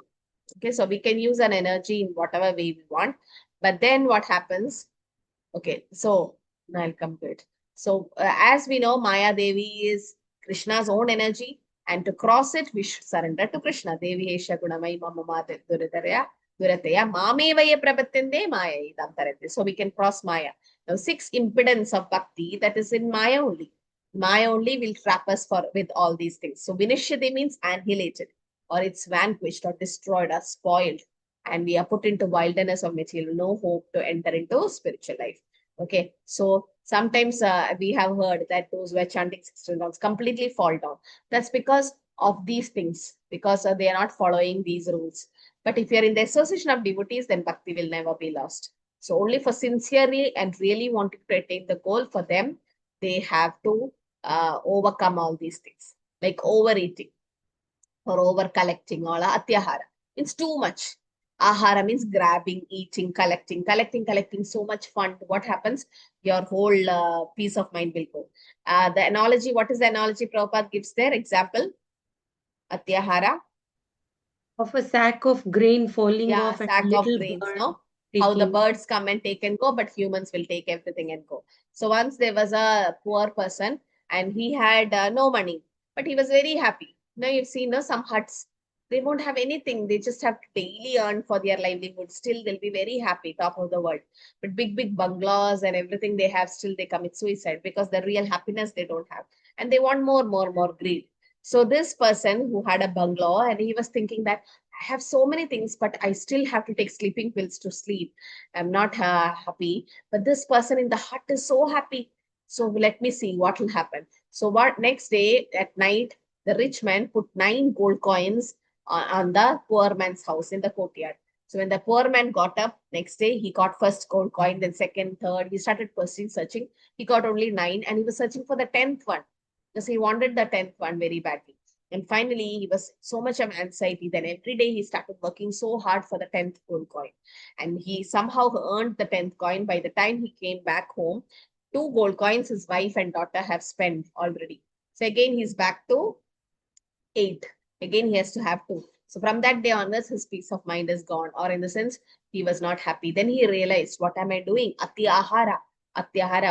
Okay, so we can use an energy in whatever way we want. But then what happens? Okay, so now I'll come to it. So as we know, Maya Devi is Krishna's own energy. And to cross it, we should surrender to Krishna. Devi Esha Gunamai Mama Durataya Mame Vaya Prabatinde Maya Idantarate. So we can cross Maya. Now, 6 impedance of bhakti, that is in Maya only. Maya only will trap us with all these things. So Vinishyate means annihilated, or it's vanquished, or destroyed, or spoiled. And we are put into wilderness of material, no hope to enter into spiritual life. Okay, so sometimes we have heard that those who are chanting 16 rounds completely fall down. That's because of these things, because they are not following these rules. But if you're in the association of devotees, then bhakti will never be lost. So only for sincerely and really wanting to attain the goal, for them, they have to overcome all these things, like overeating or over collecting, or atyahara. It's too much. Ahara means grabbing, eating, collecting, so much fun. What happens? Your whole peace of mind will go. The analogy, what is the analogy Prabhupada gives there? Example, Atyahara. Of a sack of grain falling off and sack a of little grains, bird no? How the taking. birds come and take and go, but humans will take everything and go. So once there was a poor person and he had no money, but he was very happy. Now you've seen some huts, they won't have anything. They just have to daily earn for their livelihood. Still, they'll be very happy, top of the world. But big bungalows and everything they have, still they commit suicide because the real happiness they don't have. And they want more greed. So this person who had a bungalow, and he was thinking that I have so many things, but I still have to take sleeping pills to sleep. I'm not happy. But this person in the hut is so happy. So let me see what will happen. So what next day at night, the rich man put 9 gold coins on the poor man's house in the courtyard. So when the poor man got up next day, he got first gold coin, then second, third. He started searching. He got only 9, and he was searching for the 10th one because he wanted the 10th one very badly. And finally, he was so much of anxiety. Then every day he started working so hard for the 10th gold coin. And he somehow earned the 10th coin. By the time he came back home, 2 gold coins his wife and daughter have spent already. So again, he's back to 8. Again, he has to have 2. So from that day onwards, his peace of mind is gone. Or in the sense, he was not happy. Then he realized, what am I doing? Atyahara,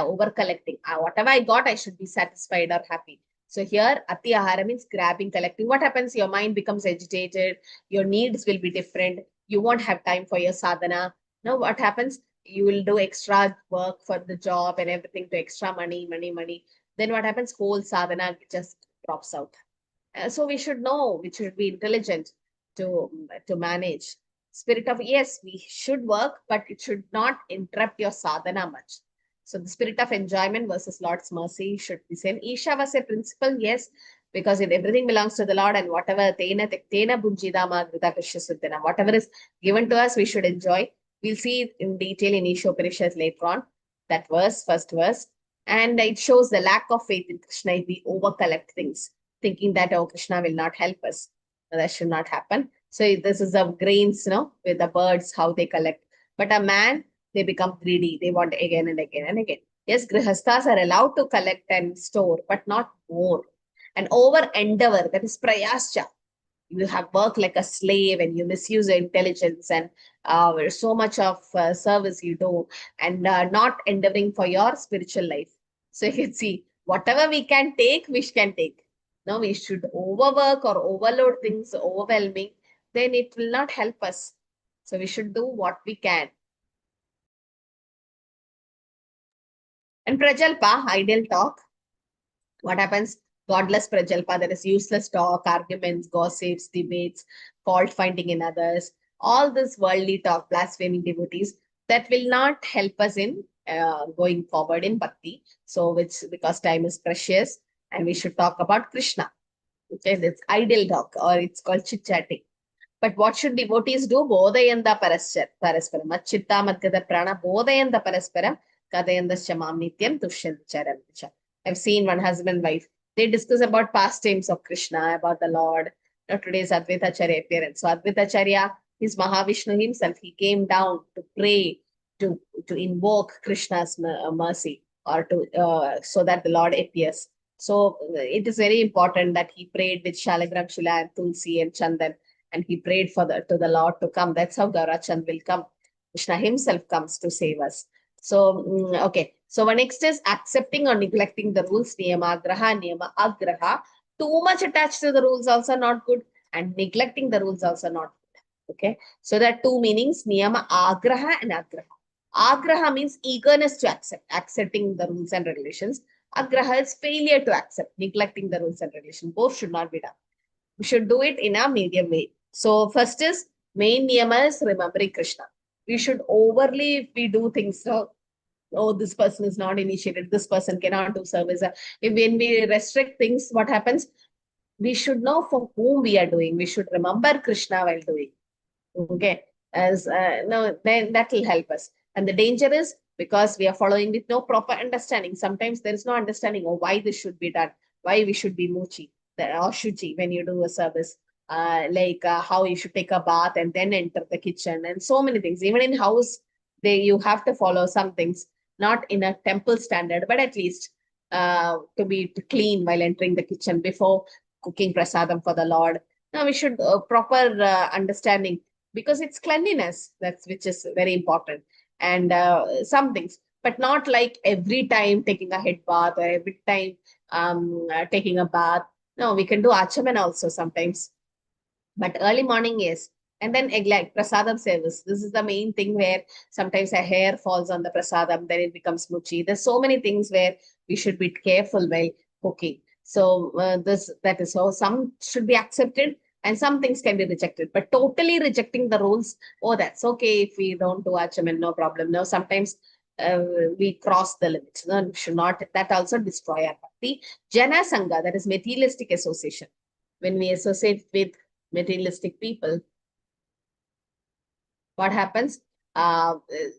over collecting. Whatever I got, I should be satisfied or happy. So here, Atyahara means grabbing, collecting. What happens? Your mind becomes agitated. Your needs will be different. You won't have time for your sadhana. Now, what happens? You will do extra work for the job and everything to extra money. Then what happens? Whole sadhana just drops out. So we should know, we should be intelligent to manage. Spirit of, yes, we should work, but it should not interrupt your sadhana much. So the spirit of enjoyment versus Lord's mercy should be same. Isha was a principle, yes, because everything belongs to the Lord, and whatever whatever is given to us, we should enjoy. We'll see it in detail in Isha Upanishads later on. That verse, first verse. And it shows the lack of faith in Krishna if we over collect things, thinking that, oh, Krishna will not help us. That should not happen. So this is of grains, with the birds, how they collect. But a man, they become greedy. They want again and again and again. Yes, grihasthas are allowed to collect and store, but not more. And over endeavor, that is prayascha. You have worked like a slave and you misuse your intelligence and so much of service you do, and not endeavoring for your spiritual life. So you can see, whatever we can take, we can take. No, we should overwork or overload things, overwhelming, then it will not help us. So we should do what we can. And Prajalpa, idle talk. What happens? Godless Prajalpa, there is useless talk, arguments, gossips, debates, fault finding in others, all this worldly talk, blaspheming devotees, that will not help us in going forward in bhakti. So, because time is precious and we should talk about Krishna. Okay, that's idle talk or it's called chit chatting. But what should devotees do? Bodhayanda parasparam. Achitta madgada prana bodhayanda parasparam. Kadayanda shamam nityam tushyancharam. I've seen one husband wife. They discuss about pastimes of Krishna, about the Lord. Now today's Advaitacharya appearance. So Advaitacharya is Mahavishnu himself. He came down to pray, to invoke Krishna's mercy or to so that the Lord appears. So it is very important that he prayed with Shalagram Shila and Tulsi and Chandan, and he prayed for to the Lord to come. That's how Gaurachand will come. Krishna himself comes to save us. So, okay. So next is accepting or neglecting the rules. Niyama agraha, niyama agraha. Too much attached to the rules also not good, and neglecting the rules also not good. Okay. So there are two meanings, niyama agraha and agraha. Agraha means eagerness to accept, accepting the rules and regulations. Agraha is failure to accept, neglecting the rules and regulations. Both should not be done. We should do it in a medium way. So first is main niyama is remembering Krishna. We should overly, if we do things, so, oh, this person is not initiated, this person cannot do service. When we restrict things, what happens? We should know for whom we are doing. We should remember Krishna while doing. Okay, as no, then that will help us. And the danger is because we are following with no proper understanding. Sometimes there is no understanding of why this should be done, why we should be muchi or shuchi when you do a service, like how you should take a bath and then enter the kitchen, and so many things. Even in house, you have to follow some things, not in a temple standard, but at least to be clean while entering the kitchen before cooking prasadam for the Lord. Now we should proper understanding, because it's cleanliness which is very important, and some things, but not like every time taking a head bath or every time taking a bath. No, we can do achaman also sometimes, but early morning is. And then like prasadam service, this is the main thing where sometimes a hair falls on the prasadam, then it becomes muchi. There's so many things where we should be careful while cooking. So that is how some should be accepted and some things can be rejected. But totally rejecting the rules, oh, that's okay if we don't do achaman, no problem. No, sometimes we cross the limits. No, should not. That also destroy our bhakti. Jana Sangha, that is materialistic association. When we associate with materialistic people, what happens?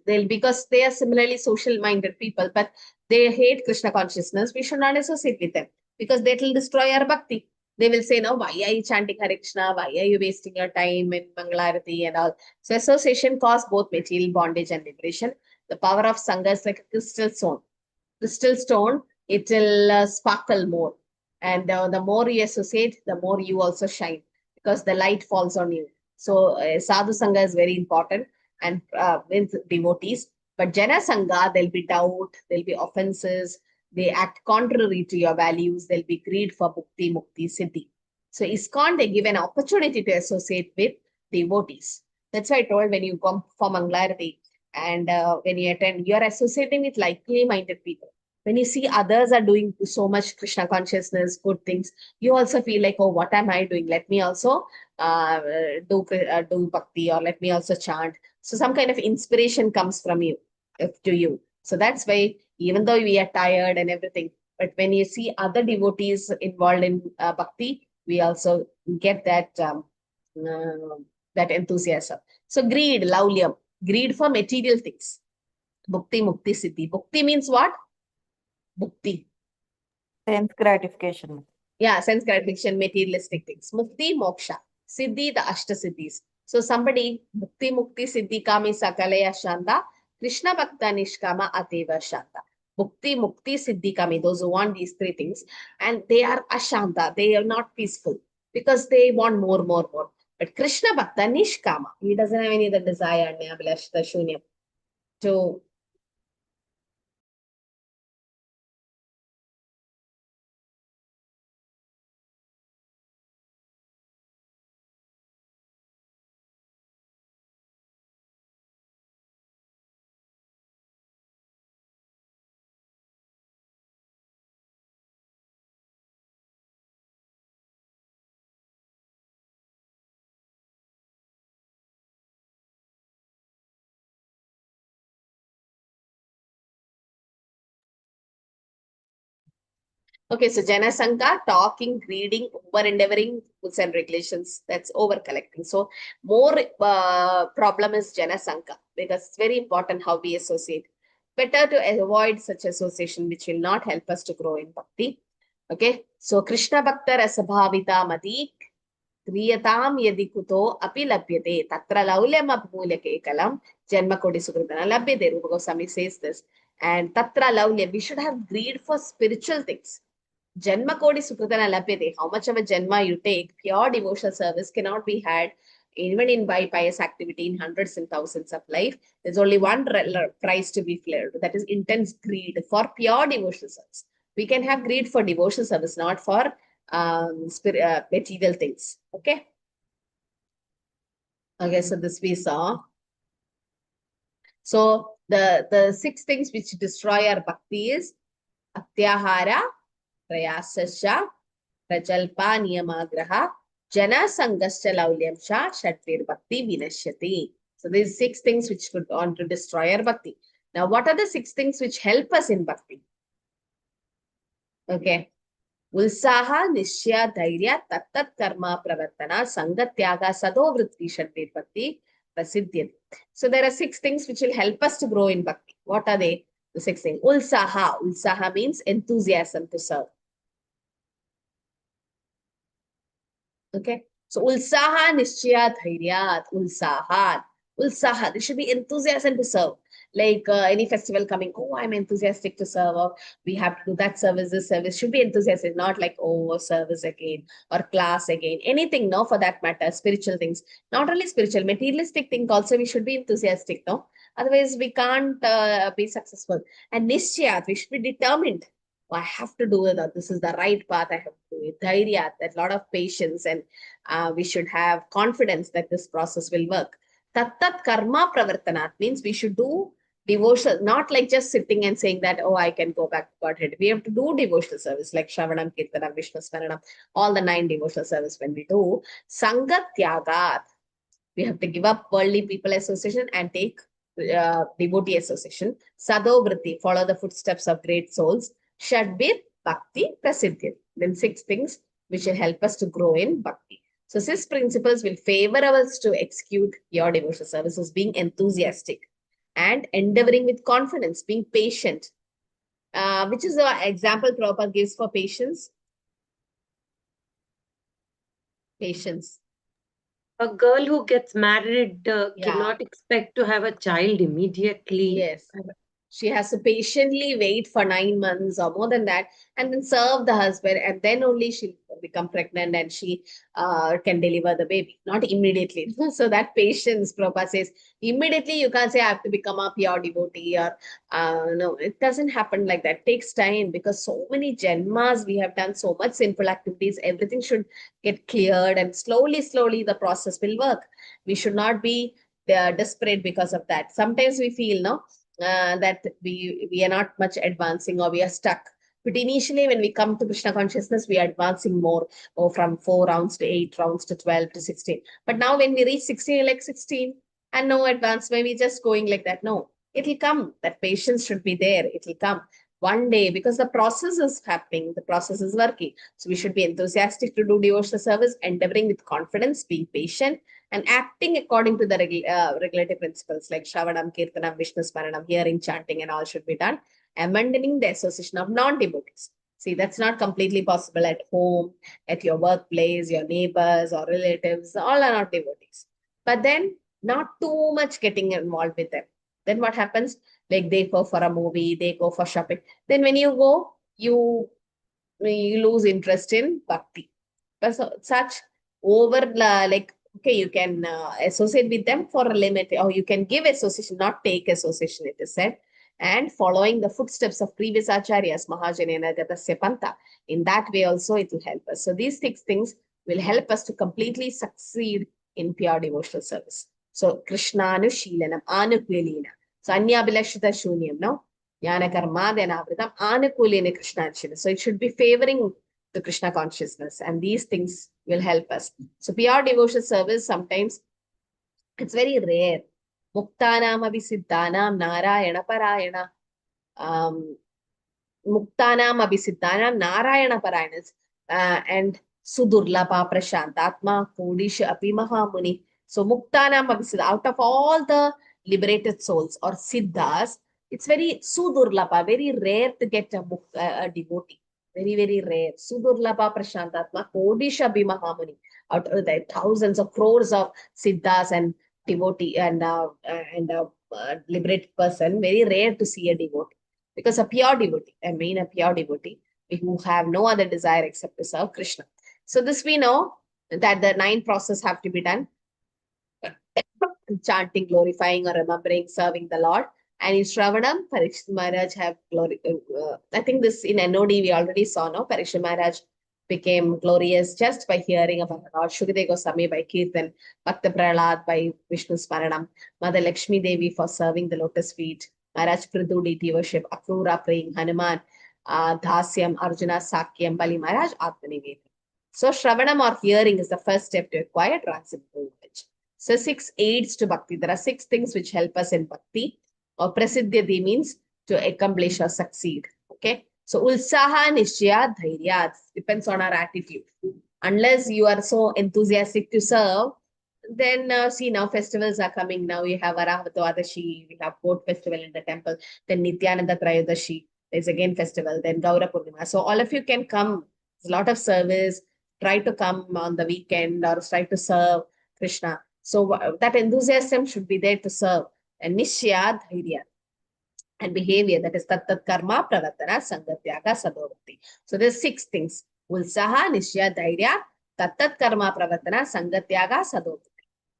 Because they are similarly social-minded people, but they hate Krishna consciousness. We should not associate with them because that will destroy our bhakti. They will say, no, why are you chanting Hare Krishna? Why are you wasting your time in Mangalarati and all? So association causes both material bondage and liberation. The power of Sangha is like a crystal stone. Crystal stone, it will sparkle more. And the more you associate, the more you also shine because the light falls on you. So sadhu sangha is very important and with devotees. But jana sangha, there'll be doubt, there'll be offenses, they act contrary to your values, there'll be greed for bhukti, mukti, siddhi. So ISKCON, they give an opportunity to associate with devotees. That's why I told when you come for Mangalarati and when you attend, you're associating with likely-minded people. When you see others are doing so much Krishna consciousness, good things, you also feel like, oh, what am I doing? Let me also do bhakti, or let me also chant. So some kind of inspiration comes from you to you. So that's why even though we are tired and everything, but when you see other devotees involved in bhakti, we also get that enthusiasm. So greed, laulyam, greed for material things. Bhukti, mukti, siddhi. Bhukti means what? Bhukti. Sense gratification. Yeah, sense gratification, materialistic things. Mukti, moksha. Siddhi, the Ashta Siddhis. So somebody, Bhukti, Mukti, Siddhi, Kami, Sakalaya, Shanta, Krishna Bhakta, Nishkama, Ateva, Shanta. Bhukti, Mukti, Siddhi, Kami, those who want these three things. And they are Ashanta, they are not peaceful because they want more, more, more. But Krishna Bhakta, Nishkama, he doesn't have any other desire, Nyabilashta, Shunyam, to Okay, so Janasanka, talking, reading, over-endeavoring rules and regulations, that's over-collecting. So more problem is Janasanka because it's very important how we associate. Better to avoid such association which will not help us to grow in bhakti. Okay, so Krishna Bhakta Rasabhavita Mati Kriyatam Yadi Kuto Api Labhyate Tatra Laulyam Apmulya Kalam Janma Kodi Sukritana Labhyate. Rupa Goswami says this. And Tatra Laulyam, we should have greed for spiritual things. Janma Kodi Sukritana Lapyate, how much of a Janma you take, pure devotional service cannot be had even in by pious activity in hundreds and thousands of life. There's only one price to be flared, that is intense greed for pure devotional service. We can have greed for devotional service, not for material things. Okay. Okay, so this we saw. So the 6 things which destroy our bhakti is Atyahara, Prayasasya, Prajalpa Niyamagraha, Jana Sangascha Laulyamsha, Shatvir Bhakti Vinashyati. So these 6 things which could want to destroy our bhakti. Now, what are the 6 things which help us in bhakti? Okay. Ulsaha, Nishya, Dhairya, Tattat Karma Pravartana, Sangatyaga, Sado Vritti, Shatvir Bhakti, Prasiddhyati. So there are 6 things which will help us to grow in bhakti. What are they? The 6 things. Ulsaha. Ulsaha means enthusiasm to serve. Okay. So ulsaha nishchaya dhairyat, ulsaha. There should be enthusiasm to serve. Like any festival coming, oh, I'm enthusiastic to serve, or we have to do that service, this service. Should be enthusiastic, not like, oh, service again, or class again. Anything, no, for that matter, spiritual things. Not only spiritual, materialistic things also, we should be enthusiastic, no? Otherwise, we can't be successful. And nishchayat, we should be determined. Oh, I have to do it. This is the right path. I have to do it. Dhairya, that lot of patience, and we should have confidence that this process will work. Tattat karma pravartanat means we should do devotion, not like just sitting and saying that, oh, I can go back to Godhead. We have to do devotional service like Shravanam, Kirtanam, Vishnu Smaranam, all the 9 devotional service when we do. Sangat Tyagat, we have to give up worldly people association and take devotee association. Sado Vritti, follow the footsteps of great souls. Shadbir, Bhakti, Prasiddhi. Then 6 things which will help us to grow in Bhakti. So 6 principles will favor us to execute your devotional services, being enthusiastic and endeavoring with confidence, being patient. Which is the example Prabhupada gives for patience? Patience. A girl who gets married Yeah. cannot expect to have a child immediately. Yes. She has to patiently wait for 9 months or more than that, and then serve the husband, and then only she'll become pregnant and she can deliver the baby, not immediately. So that patience, Prabhupada says, immediately you can't say, I have to become a pure devotee, or no, it doesn't happen like that. It takes time because so many janmas we have done, so much simple activities, everything should get cleared, and slowly, slowly the process will work. We should not be desperate because of that. Sometimes we feel, no, that we are not much advancing or we are stuck. But initially, when we come to Krishna consciousness, we are advancing more, from 4 rounds to 8 rounds to 12 to 16. But now when we reach 16, like 16, and no advancement, we're just going like that. No, it will come. That patience should be there. It will come one day because the process is happening. The process is working. So we should be enthusiastic to do devotional service, endeavoring with confidence, being patient, and acting according to the regulative principles like Shravanam, Kirtanam, Vishnu Smaranam, hearing, chanting, and all should be done. Abandoning the association of non-devotees. See, that's not completely possible at home, at your workplace, your neighbors or relatives, all are not devotees. But then not too much getting involved with them. Then what happens? Like they go for a movie, they go for shopping. Then when you go, you lose interest in bhakti. But so, such over like, okay, you can associate with them for a limit, or you can give association, not take association, it is said. And following the footsteps of previous acharyas, Mahajanena Gatasya Panta, in that way also it will help us. So these 6 things will help us to completely succeed in pure devotional service. So Krishnanu Sheelanam Anukulina. So Anyabhilashita Shunyam, no? Jnana Karma Dhanavritam Anukulina Krishnachina. So it should be favoring the Krishna consciousness, and these things will help us. So pure devotional service, sometimes it's very rare. Muktanam Abhisiddhanam Narayana Parayana. Muktanam Abhisiddhanam Narayana Parayanas and Sudurlabha Prashantatma Kodisha Apimaha Muni. So Muktanam Abhisiddha, out of all the liberated souls or siddhas, it's very Sudurlabha, very rare to get a devotee. Very, very rare. Sudurlabha Prashantatma Kodisha Apimaha Muni. Out of the thousands of crores of siddhas and devotee and liberated person, very rare to see a devotee. Because a pure devotee, a pure devotee, who have no other desire except to serve Krishna. So this we know that the 9 processes have to be done. Chanting, glorifying or remembering, serving the Lord. And in Shravanam, Parikshit Maharaj have glory. I think this in NOD we already saw, no? Parikshit Maharaj became glorious just by hearing about the Lord. Shukadeva Goswami by Kirtan, Bhakta Prahlad by Vishnu Smaranam, Mother Lakshmi Devi for serving the lotus feet, Maharaj Prithu deity worship, Akrura praying, Hanuman, Dhasyam, Arjuna, Sakyam, Bali Maharaj, Atmanivedana. So Shravanam or hearing is the first step to acquire transcendental knowledge. So 6 aids to bhakti. There are 6 things which help us in bhakti. Or prasiddhyati means to accomplish or succeed. Okay. So ulsaha, nishya, dhairya depends on our attitude. Unless you are so enthusiastic to serve, then see now festivals are coming. Now you have Aravatavadashi, we have boat festival in the temple. Then Nityananda Trayadashi, there's again festival. Then Gaura Purnima. So all of you can come. There's a lot of service. Try to come on the weekend or try to serve Krishna. So that enthusiasm should be there to serve. And Nishya, Dhairya, and behavior, that is Tattat Karma, Pravartana, Sangatyaga, Sadovati. So there's 6 things. Ulsaha, Nishya, Dhairya, Tattat Karma, Pravartana, Sangatyaga, Sadovati.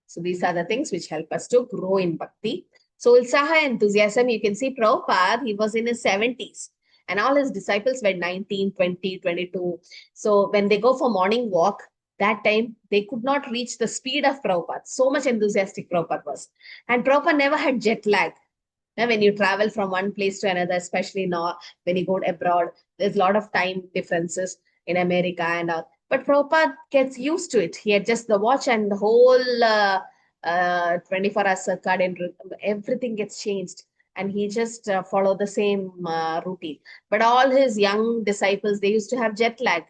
So these are the things which help us to grow in bhakti. So Ulsaha, enthusiasm, you can see Prabhupada, he was in his 70s. And all his disciples were 19, 20, 22. So when they go for morning walk, that time they could not reach the speed of Prabhupada. So much enthusiastic Prabhupada was. And Prabhupada never had jet lag. Now, when you travel from one place to another, especially now when you go abroad, there's a lot of time differences in America and all. But Prabhupada gets used to it. He adjusts the watch and the whole 24-hour circadian rhythm, everything gets changed. And he just follow the same routine. But all his young disciples, they used to have jet lag.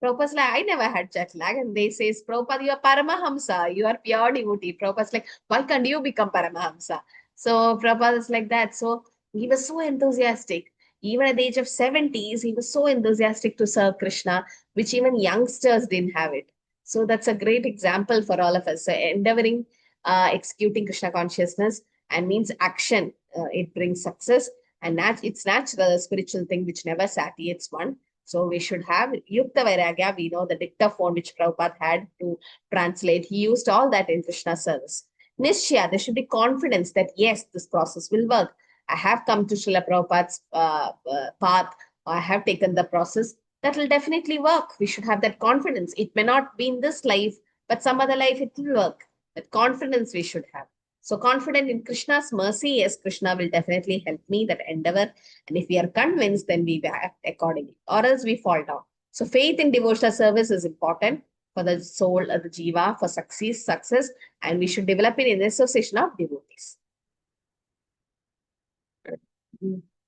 Prabhupada's like, I never had jet lag. And they say, Prabhupada, you are Paramahamsa. You are pure devotee. Prabhupada's like, why can't you become Paramahamsa? So Prabhupada is like that. So he was so enthusiastic. Even at the age of 70s, he was so enthusiastic to serve Krishna, which even youngsters didn't have it. So that's a great example for all of us. So endeavoring, executing Krishna consciousness and means action. It brings success, and it's natural, a spiritual thing which never satiates one. So we should have Yukta Vairagya. We know the dictaphone which Prabhupada had to translate. He used all that in Krishna service. Nishya, there should be confidence that yes, this process will work. I have come to Srila Prabhupada's path, or I have taken the process. That will definitely work. We should have that confidence. It may not be in this life, but some other life it will work. That confidence we should have. So confident in Krishna's mercy, yes, Krishna will definitely help me, that endeavor. And if we are convinced, then we act accordingly, or else we fall down. So faith in devotional service is important for the soul, the jiva, for success, and we should develop it in the association of devotees.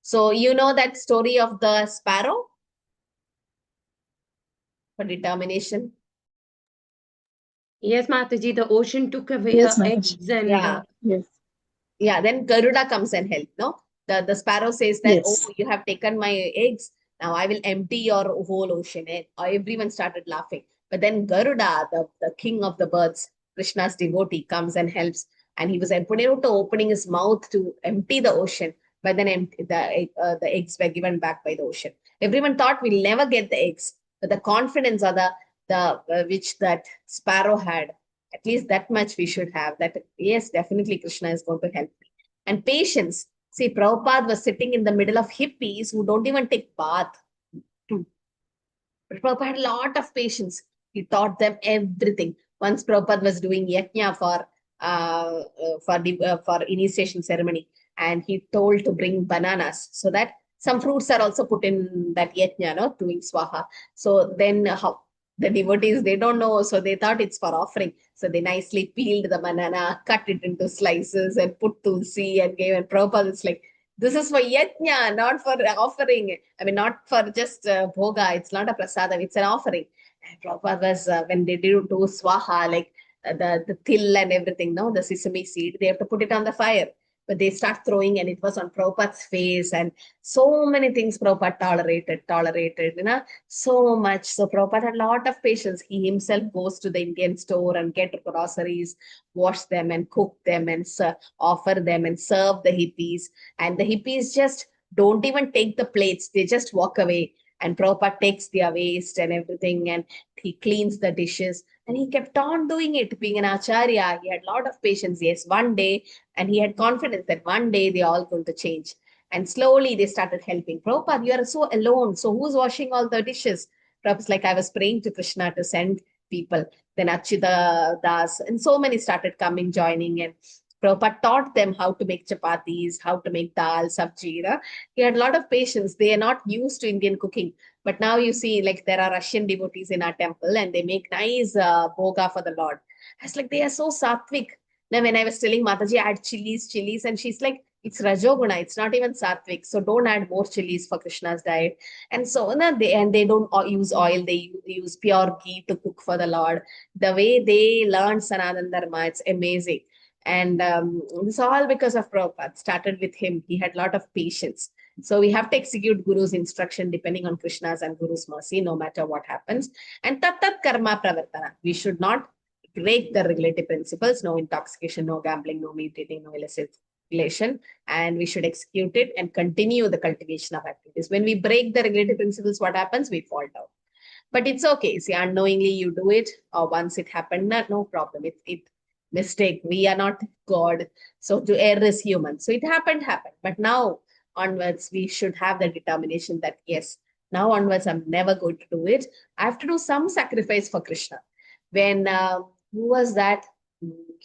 So you know that story of the sparrow for determination? Yes, Mataji, the ocean took away Yes, her Mataji. eggs and Yeah. Yes. Yeah, then Garuda comes and helps, no? The sparrow says that, Yes. oh, you have taken my eggs. Now I will empty your whole ocean. And everyone started laughing. But then Garuda, the king of the birds, Krishna's devotee, comes and helps. And he was opening his mouth to empty the ocean. But then the eggs were given back by the ocean. Everyone thought we'll never get the eggs. But the confidence or which that sparrow had, at least that much we should have, that yes, definitely Krishna is going to help me. And patience. See, Prabhupada was sitting in the middle of hippies who don't even take bath. But Prabhupada had a lot of patience. He taught them everything. Once Prabhupada was doing yajna for initiation ceremony, and he told to bring bananas so that some fruits are also put in that yajna, no, doing swaha. So then the devotees, they don't know, so they thought it's for offering. So they nicely peeled the banana, cut it into slices and put tulsi and gave, and Prabhupada is like, This is for yajna, not for offering. I mean, not for just bhoga. It's not a prasadam. It's an offering. And Prabhupada was, when they do swaha, like the till and everything, no, the sesame seed, they have to put it on the fire. But they start throwing, and it was on Prabhupada's face, and so many things Prabhupada tolerated, so much. So Prabhupada had a lot of patience. He himself goes to the Indian store and get groceries, wash them and cook them and offer them and serve the hippies. And the hippies just don't even take the plates. They just walk away. And Prabhupada takes their waste and everything, and he cleans the dishes. And he kept on doing it, being an acharya. He had a lot of patience. Yes, one day, and he had confidence that one day they're all going to change. And slowly they started helping. Prabhupada, you are so alone. So who's washing all the dishes? Prabhupada's like, I was praying to Krishna to send people. Then Achyuta Das and so many started coming, joining. And Prabhupada taught them how to make chapatis, how to make dal, sabji. He had a lot of patience. They are not used to Indian cooking. But now you see, like, there are Russian devotees in our temple and they make nice bhoga for the Lord. I was like, they are so sattvic. Now, when I was telling Mataji, add chilies, and she's like, it's Rajoguna, it's not even sattvic. So don't add more chilies for Krishna's diet. And so they don't use oil, they use pure ghee to cook for the Lord. The way they learned Sanatana Dharma, it's amazing. And it's all because of Prabhupada. Started with him. He had a lot of patience. So we have to execute Guru's instruction depending on Krishna's and Guru's mercy, no matter what happens. And tat karma pravartana. We should not break the regulative principles. No intoxication, no gambling, no meat eating, no illicit relation. And we should execute it and continue the cultivation of activities. When we break the regulative principles, what happens? We fall down. But it's okay. See, unknowingly you do it, or once it happened, no problem. It mistake. We are not God. So to err is human. So it happened. But now onwards, we should have the determination that yes, now onwards, I'm never going to do it. I have to do some sacrifice for Krishna. When, who was that?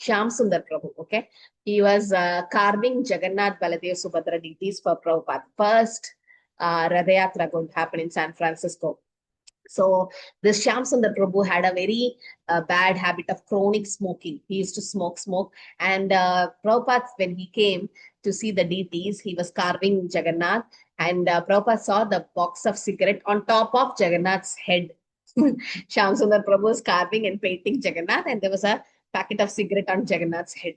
Shyam Sundar Prabhu, okay? He was carving Jagannath, Baladev, Subhadra deities for Prabhupada. First Radha Yatra going to happen in San Francisco. So this Shyam Sundar Prabhu had a very bad habit of chronic smoking. He used to smoke. And Prabhupada, when he came to see the deities, he was carving Jagannath. And Prabhupada saw the box of cigarette on top of Jagannath's head. Shyam Sundar Prabhu was carving and painting Jagannath, and there was a packet of cigarette on Jagannath's head.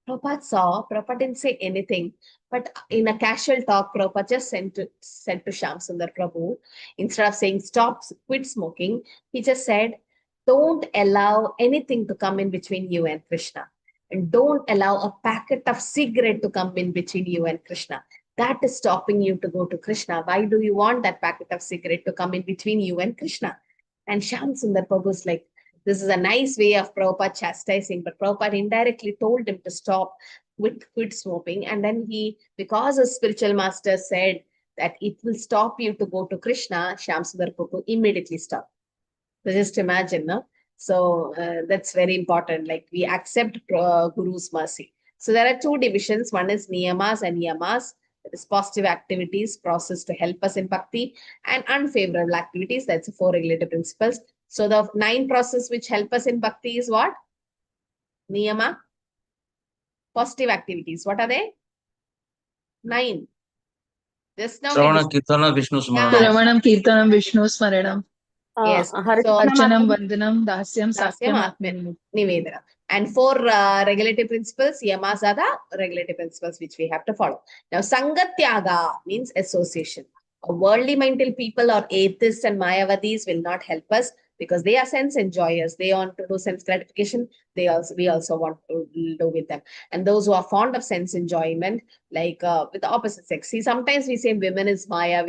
Prabhupada saw, Prabhupada didn't say anything. But in a casual talk, Prabhupada just said to Shyam Sundar Prabhu, instead of saying, stop, quit smoking, he just said, don't allow anything to come in between you and Krishna. And don't allow a packet of cigarette to come in between you and Krishna. That is stopping you to go to Krishna. Why do you want that packet of cigarette to come in between you and Krishna? And Shyam Sundar Prabhu was like, this is a nice way of Prabhupada chastising, but Prabhupada indirectly told him to stop, quit smoking. And then he, because a spiritual master said that it will stop you to go to Krishna, Shyam Sundar Prabhu immediately stopped. So just imagine, no? So that's very important. Like, we accept Guru's mercy. So there are two divisions. One is niyamas and yamas. That is positive activities, process to help us in bhakti, and unfavorable activities. That's the 4 regulative principles. So the 9 process which help us in bhakti is what? Niyama. Positive activities. What are they? 9. Just now. Shravana, Kirtana, Vishnu Smaranam. Shravanam, Kirtanam, Vishnu Smaranam. Yes. So Archanam, Vandanam, Dasyam, Sakyam, Sakyam, Atman, Nivedana. And 4 regulative principles, yamas are the regulative principles which we have to follow. Now, Sangatyaga means association. Worldly minded people or atheists and Mayavadis will not help us because they are sense enjoyers. They want to do sense gratification. We also want to do with them. And those who are fond of sense enjoyment, like with the opposite sex. See, sometimes we say women is Maya.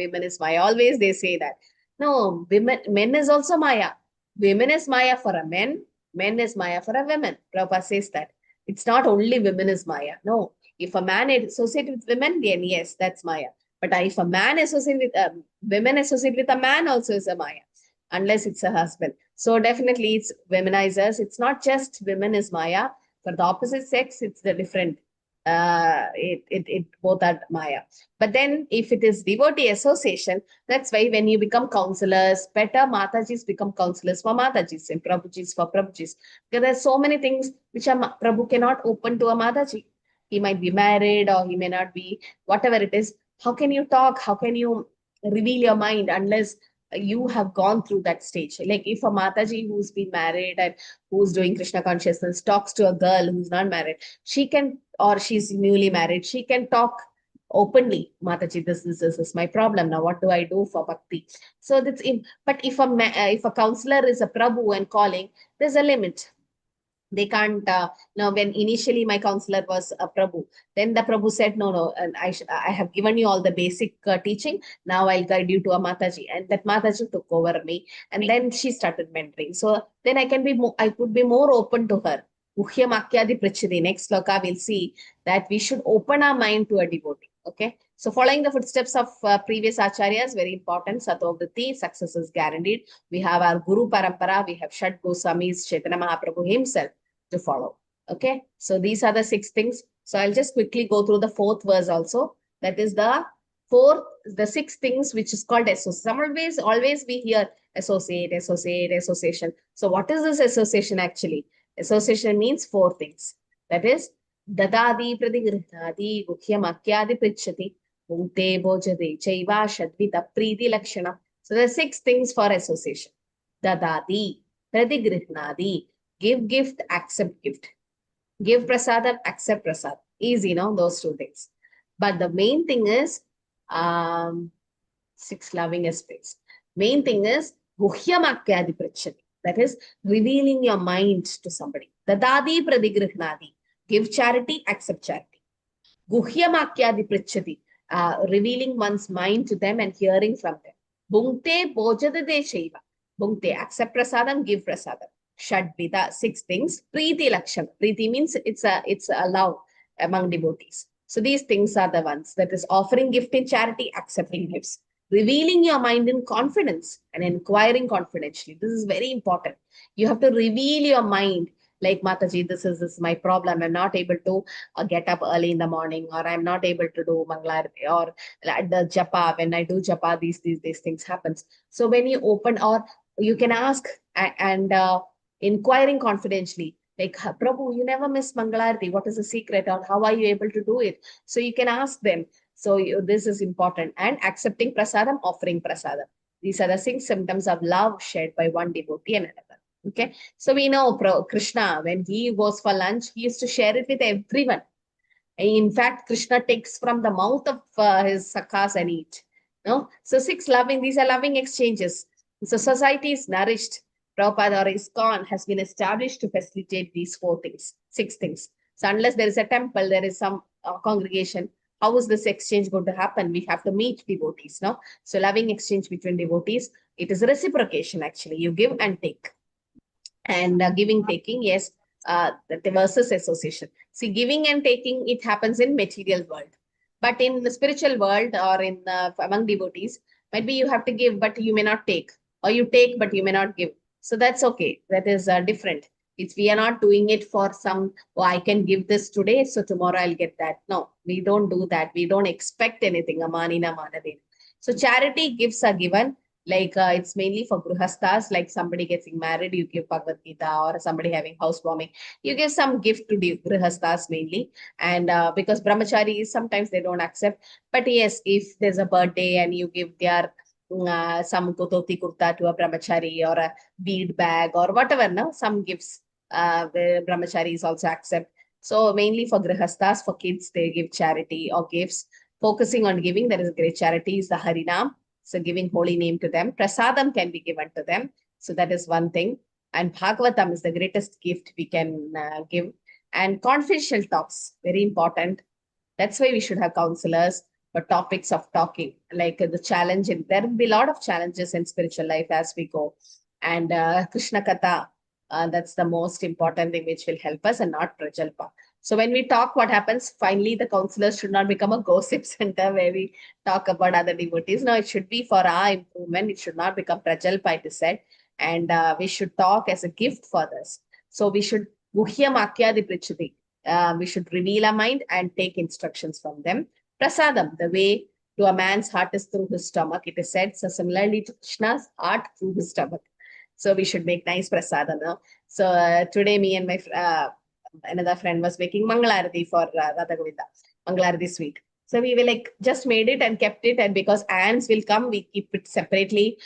Always they say that. No, men is also Maya. Women is Maya for a men is Maya for a woman. Prabhupada says that. It's not only women is Maya. No. If a man associates with women, then yes, that's Maya. But if a man associates with women associate with a man, also is a Maya, unless it's a husband. So definitely it's womenizers. It's not just women is Maya. For the opposite sex, it's the different. It both are Maya. But then if it is devotee association, that's why when you become counselors, better Matajis become counselors for Matajis and Prabhujis for Prabhujis. Because there's so many things which Prabhu cannot open to a Mataji. He might be married or he may not be, whatever it is. How can you talk? How can you reveal your mind unless you have gone through that stage? Like if a Mataji who's been married and who's doing Krishna consciousness talks to a girl who's not married, she can, or she's newly married, she can talk openly. Mataji, this is my problem. Now, what do I do for bhakti? So that's in, but if a counselor is a Prabhu and calling, there's a limit. They can't, now when initially my counselor was a Prabhu, then the Prabhu said, no, and I have given you all the basic teaching. Now I'll guide you to a Mataji. And that Mataji took over me. And then she started mentoring. So then I could be more open to her. Guhya Makyadi Prichadi. Next sloka, we'll see that we should open our mind to a devotee. Okay. So following the footsteps of previous acharyas, very important. Satovritti, success is guaranteed. We have our Guru Parampara. We have Shad Goswamis, Chaitanya Mahaprabhu himself to follow. Okay, so these are the 6 things. So I'll just quickly go through the 4th verse also. That is the 6 things which is called association. Always we hear association. So what is this association actually? Association means 4 things. That is dadadi pradigrihnadi guhyam akyadi prichati punkte bojade chaiva shadvita priti lakshana. So there are 6 things for association. Dadadi pradigrihnadi. Give gift, accept gift. Give prasadam, accept prasad. Easy, no? Those 2 things. But the main thing is 6 loving aspects. Main thing is guhyamakyadi prichati. That is revealing your mind to somebody. Dadadi pradigrihnadi. Give charity, accept charity. Guhyamakyadi prichati. Revealing one's mind to them and hearing from them. Bhunkte bojadade shaiva. Bhunkte, accept prasadam, give prasadam. Shadvita, 6 things. Preeti lakshana. Preeti means it's a love among devotees. So these things are the ones. That is offering gift in charity, accepting gifts. Revealing your mind in confidence and inquiring confidentially. This is very important. You have to reveal your mind. Like Mataji, this is my problem. I'm not able to get up early in the morning, or I'm not able to do Mangaluru, or the japa. When I do japa, these things happens. So when you open, or you can ask and inquiring confidentially, like, Prabhu, you never miss Mangalarti. What is the secret, or how are you able to do it? So you can ask them. So this is important. And accepting prasadam, offering prasadam. These are the 6 symptoms of love shared by one devotee and another. Okay. So we know Krishna, when he goes for lunch, he used to share it with everyone. In fact, Krishna takes from the mouth of his sakhas and eat. No? So 6 loving, these are loving exchanges. So society is nourished. Prabhupada or ISKCON has been established to facilitate these 4 things, 6 things. So unless there is a temple, there is some congregation, how is this exchange going to happen? We have to meet devotees, no? So loving exchange between devotees, it is reciprocation actually. You give and take. And giving, taking, yes, the versus association. See, giving and taking, it happens in material world. But in the spiritual world or in among devotees, maybe you have to give, but you may not take. Or you take, but you may not give. So that's okay. That is different. We are not doing it for some, oh, I can give this today, so tomorrow I'll get that. No, we don't do that. We don't expect anything. Amanina manade. So charity gifts are given. Like it's mainly for grihasthas, like somebody getting married, you give Bhagavad Gita, or somebody having housewarming, you give some gift to the grihasthas mainly. And because brahmacharis, sometimes they don't accept. But yes, if there's a birthday and you give their some kutoti kurta to a brahmachari, or a bead bag, or whatever, no, some gifts the brahmacharis also accept. So mainly for grihasthas, for kids, they give charity or gifts. Focusing on giving, there is a great charity, is the Harinam. So giving holy name to them. Prasadam can be given to them. So that is one thing. And Bhagavatam is the greatest gift we can give. And confidential talks, very important. That's why we should have counselors for topics of talking, like the challenge. There will be a lot of challenges in spiritual life as we go. And Krishna Katha, that's the most important thing which will help us, and not Prajalpa. So when we talk, what happens? Finally, the counselors should not become a gossip center where we talk about other devotees. No, it should be for our improvement. It should not become Prajalpa, it is said. And we should talk as a gift for this. So we should Guhyam Akyadi Prichati. We should reveal our mind and take instructions from them. Prasadam, the way to a man's heart is through his stomach, it is said. So similarly to Krishna's heart through his stomach. So we should make nice prasadam. No? So today me and my another friend was making Mangalarati for Radha Govinda, Mangalarati sweet. So we were like, just made it and kept it. And because ants will come, we keep it separately.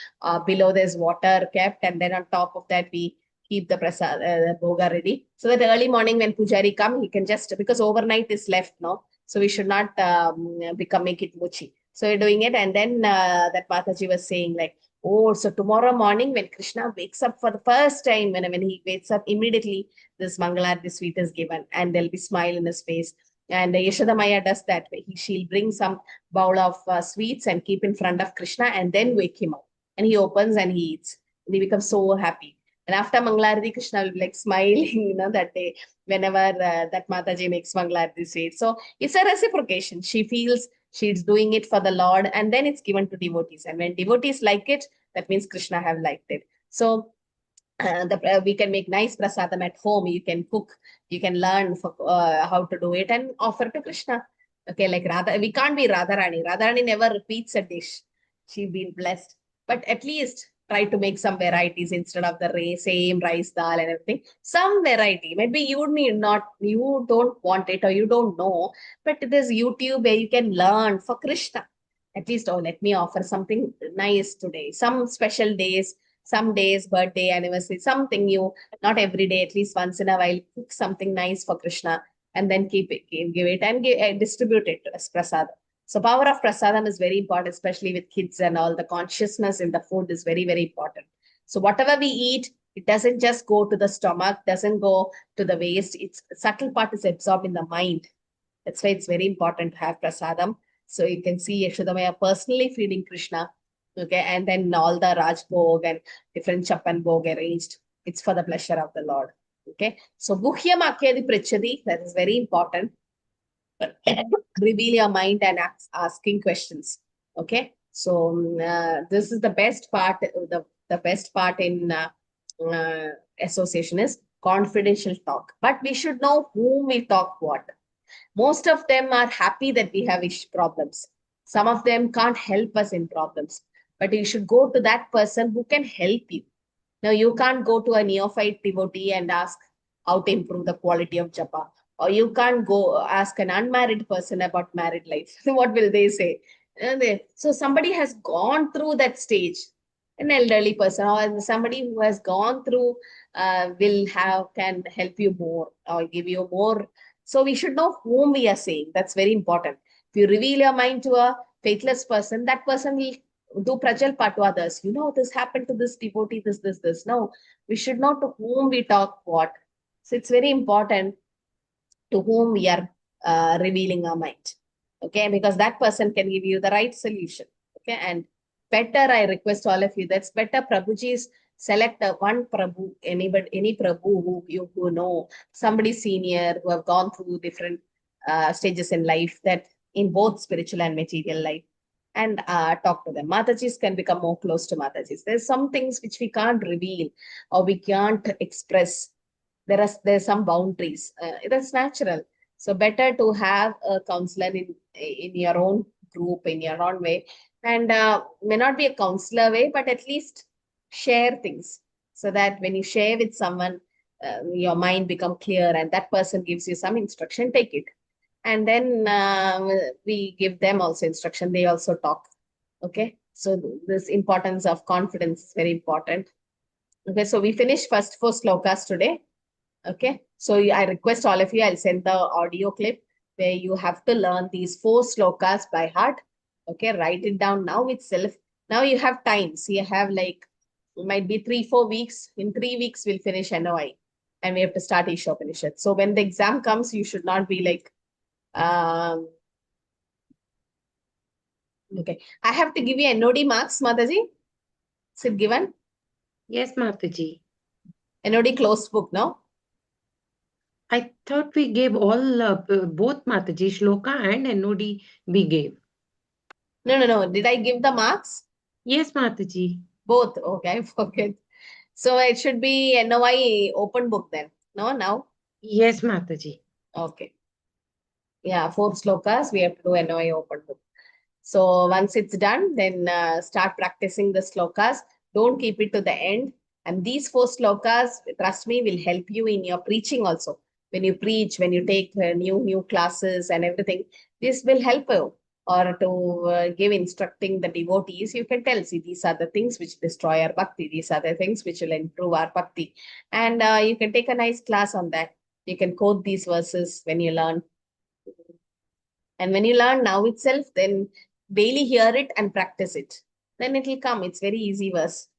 Below there's water kept. And then on top of that, we keep the prasad, bhoga ready. So that early morning when Pujari come, he can just, because overnight is left, no? So we should not make it muchi. So we're doing it. And then that Mataji was saying like, oh, so tomorrow morning when Krishna wakes up for the first time, when he wakes up, immediately this Mangalarati sweet is given and there'll be smile in his face. And Yashoda Maya does that way. She'll bring some bowl of sweets and keep in front of Krishna and then wake him up. And he opens and he eats. And he becomes so happy. And after Mangalarati, Krishna will be like smiling, that day, whenever that Mataji makes Mangalarati sweet. So it's a reciprocation. She feels she's doing it for the Lord, and then it's given to devotees. And when devotees like it, that means Krishna have liked it. So we can make nice prasadam at home. You can cook, you can learn how to do it and offer to Krishna. Okay, like Radha, we can't be Radharani. Radharani never repeats a dish. She's been blessed. But at least try to make some varieties instead of the same rice dal and everything. Some variety. Maybe you don't want it or you don't know, but there's YouTube where you can learn for Krishna. At least, let me offer something nice today. Some special days, some days, birthday, anniversary, something new, not every day, at least once in a while, cook something nice for Krishna and then give it and distribute it as prasad. So power of prasadam is very important, especially with kids and all. The consciousness in the food is very, very important. So whatever we eat, it doesn't just go to the stomach, doesn't go to the waist. Its subtle part is absorbed in the mind. That's why it's very important to have prasadam. So you can see Yashodamaya personally feeding Krishna. Okay, and then all the Raj Bhog and different Chapan Bhog arranged. It's for the pleasure of the Lord. Okay, so Guhyam Akyadi Prichadi, that is very important. Reveal your mind and asking questions. Okay, so this is the best part. The best part in association is confidential talk. But we should know whom we talk what. Most of them are happy that we have problems. Some of them can't help us in problems. But you should go to that person who can help you. Now, you can't go to a neophyte devotee and ask how to improve the quality of japa. Or you can't go ask an unmarried person about married life. What will they say? So somebody has gone through that stage. An elderly person or somebody who has gone through can help you more or give you more. So we should know whom we are saying. That's very important. If you reveal your mind to a faithless person, that person will do prajalpa to others. This happened to this devotee, this. No, we should know to whom we talk what. So it's very important to whom we are revealing our mind. Okay, because that person can give you the right solution. Okay, and better, I request all of you, that's better Prabhuji's select one Prabhu, any Prabhu who know, somebody senior who have gone through different stages in life, that in both spiritual and material life, and talk to them. Matajis can become more close to Matajis. There's some things which we can't reveal or we can't express. There's some boundaries. That's natural. So better to have a counselor in your own group, in your own way, and may not be a counselor way, but at least share things so that when you share with someone, your mind become clear and that person gives you some instruction, take it. And then we give them also instruction. They also talk. Okay. So this importance of confidence is very important. Okay. So we finished first 4 slokas today. Okay. So I request all of you, I'll send the audio clip where you have to learn these 4 slokas by heart. Okay. Write it down now itself. Now you have time. So you have might be 3-4 weeks. In 3 weeks, we'll finish NOI and we have to start Ishopanishad. So when the exam comes, you should not be okay. I have to give you NOD marks, Mataji. Is it given? Yes, Mataji. NOD closed book, no? I thought we gave all, both Mataji, Shloka and NOD we gave. No. Did I give the marks? Yes, Mataji. Both. Okay, I forget. So it should be NOI open book then. No, now? Yes, Mataji. Okay. Yeah, 4 slokas, we have to do NOI open book. So once it's done, then start practicing the slokas. Don't keep it to the end. And these 4 slokas, trust me, will help you in your preaching also. when you preach, when you take new classes and everything, this will help you. Or to give instructing the devotees, you can tell, see, these are the things which destroy our bhakti. These are the things which will improve our bhakti. And you can take a nice class on that. You can quote these verses when you learn. And when you learn now itself, then daily hear it and practice it. Then it will come. It's very easy verse.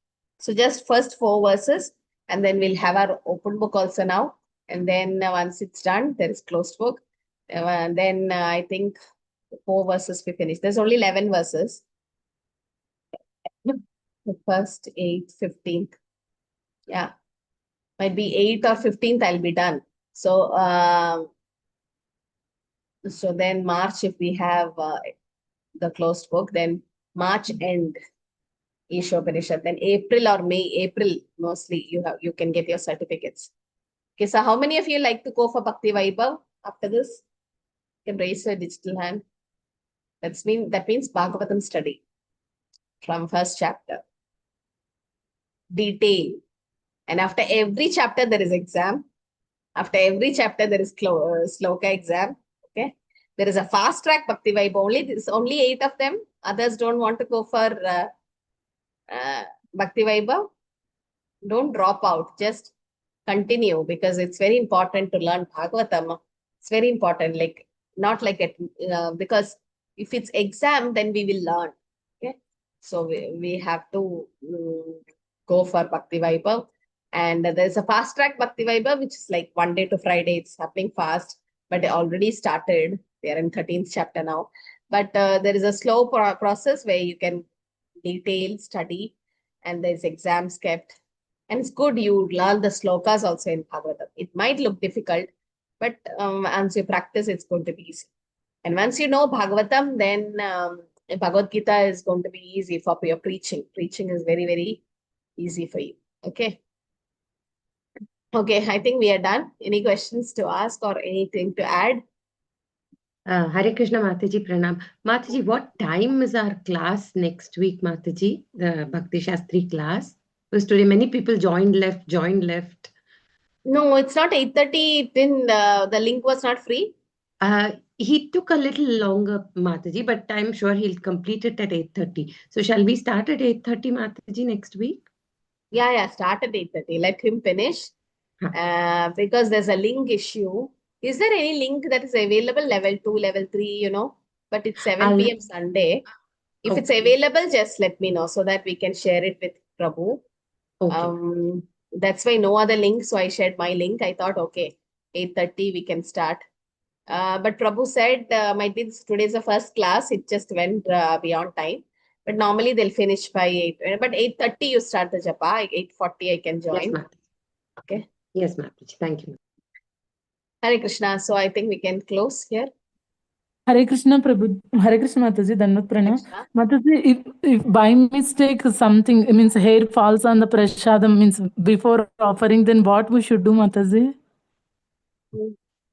So just first 4 verses, and then we'll have our open book also now. And then once it's done, there is closed book. Then I think 4 verses we finish. There's only 11 verses. The first 8, 15th. Yeah. Might be 8th or 15th, I'll be done. So, so then March, if we have the closed book, then March end, Ishopanishad. Then April or May, April mostly you can get your certificates. Okay, so how many of you like to go for Bhakti Vaibhav after this? You can raise your digital hand. That means Bhagavatam study from first chapter. Detail. And after every chapter, there is exam. After every chapter, there is sloka exam. Okay. There is a fast track Bhakti Vaibhav only. There's only 8 of them. Others don't want to go for Bhakti Vaibhav. Don't drop out. Just continue, because it's very important to learn Bhagavatam. It's very important. Like, not like it, because if it's exam, then we will learn. Okay. So we have to go for Bhakti Vaibhav. And there's a fast track Bhakti Vaibhav, which is like Monday to Friday. It's happening fast, but it already started. They are in 13th chapter now. But there is a slow process where you can detail, study, and there's exams kept. And it's good you learn the slokas also in Bhagavatam. It might look difficult, but once you practice, it's going to be easy. And once you know Bhagavatam, then Bhagavad Gita is going to be easy for your preaching. Preaching is very, very easy for you. Okay. Okay, I think we are done. Any questions to ask or anything to add? Hare Krishna Mataji Pranam. Mataji, what time is our class next week, Mataji? The Bhakti Shastri class? Because today many people joined left. No, it's not 8:30. Then the link was not free. He took a little longer, Mataji, but I'm sure he'll complete it at 8:30. So shall we start at 8:30, Mataji, next week? Yeah, start at 8:30. Let him finish. Because there's a link issue. Is there any link that is available? Level 2, level 3, but it's 7 p.m. Sunday. If it's available, just let me know so that we can share it with Prabhu. Okay. That's why no other link. So I shared my link. I thought, okay, 8:30 we can start. But Prabhu said, might be today's the first class. It just went beyond time. But normally they'll finish by 8. But 8:30 you start the japa. 8:40 I can join. Yes, okay. Yes, Mataji. Thank you. Hare Krishna. So I think we can close here. Hare Krishna Prabhu, Hare Krishna Mataji, Dandavat Pranam. Mataji, if by mistake something means hair falls on the prasadam means before offering, then what we should do, Mataji?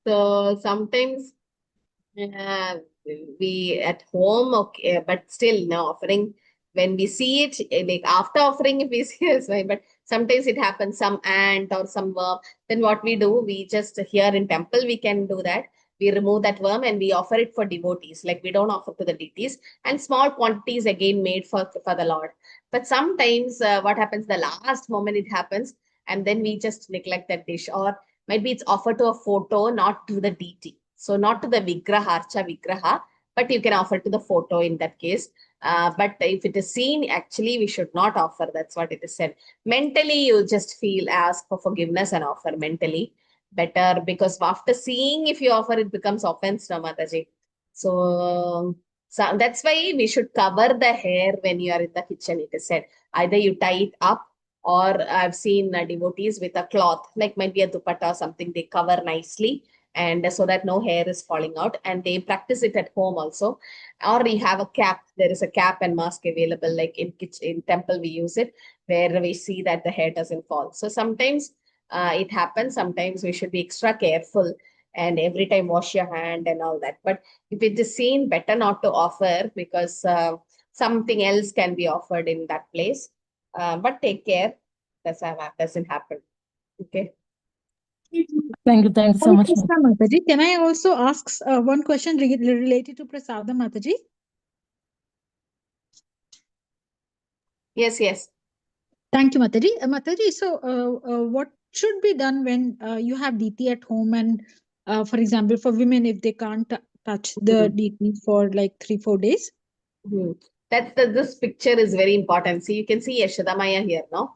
So sometimes we at home, okay, but still no offering. When we see it, like after offering, if we see it's fine. But sometimes it happens, some ant or some worm. Then what we do, we just here in temple, we can do that. We remove that worm and we offer it for devotees. Like we don't offer to the deities, and small quantities again made for the Lord. But sometimes what happens, the last moment it happens, and then we just neglect that dish, or maybe it's offered to a photo, not to the deity. So not to the Vigraha, Archa Vigraha, but you can offer to the photo in that case. But if it is seen, actually we should not offer. That's what it is said. Mentally, you just ask for forgiveness and offer mentally. Better, because after seeing, if you offer, it becomes offense, no, Mataji. So that's why we should cover the hair when you are in the kitchen, it is said. Either you tie it up, or I've seen devotees with a cloth, like might be a dupatta or something, they cover nicely, and so that no hair is falling out, and they practice it at home also. Or we have a cap, there is a cap and mask available, like in temple we use it, where we see that the hair doesn't fall. So sometimes it happens, sometimes we should be extra careful, and every time wash your hand and all that. But if it is seen, better not to offer, because something else can be offered in that place. But take care, that doesn't happen. Okay. Thank you so Hare much. Krishna Mataji. Can I also ask one question related to Prasadam Mataji? Yes, yes. Thank you, Mataji. Mataji, so what should be done when you have DT at home and, for example, for women, if they can't touch the DT for like 3-4 days? This picture is very important. See, you can see Yashoda Maya here, no?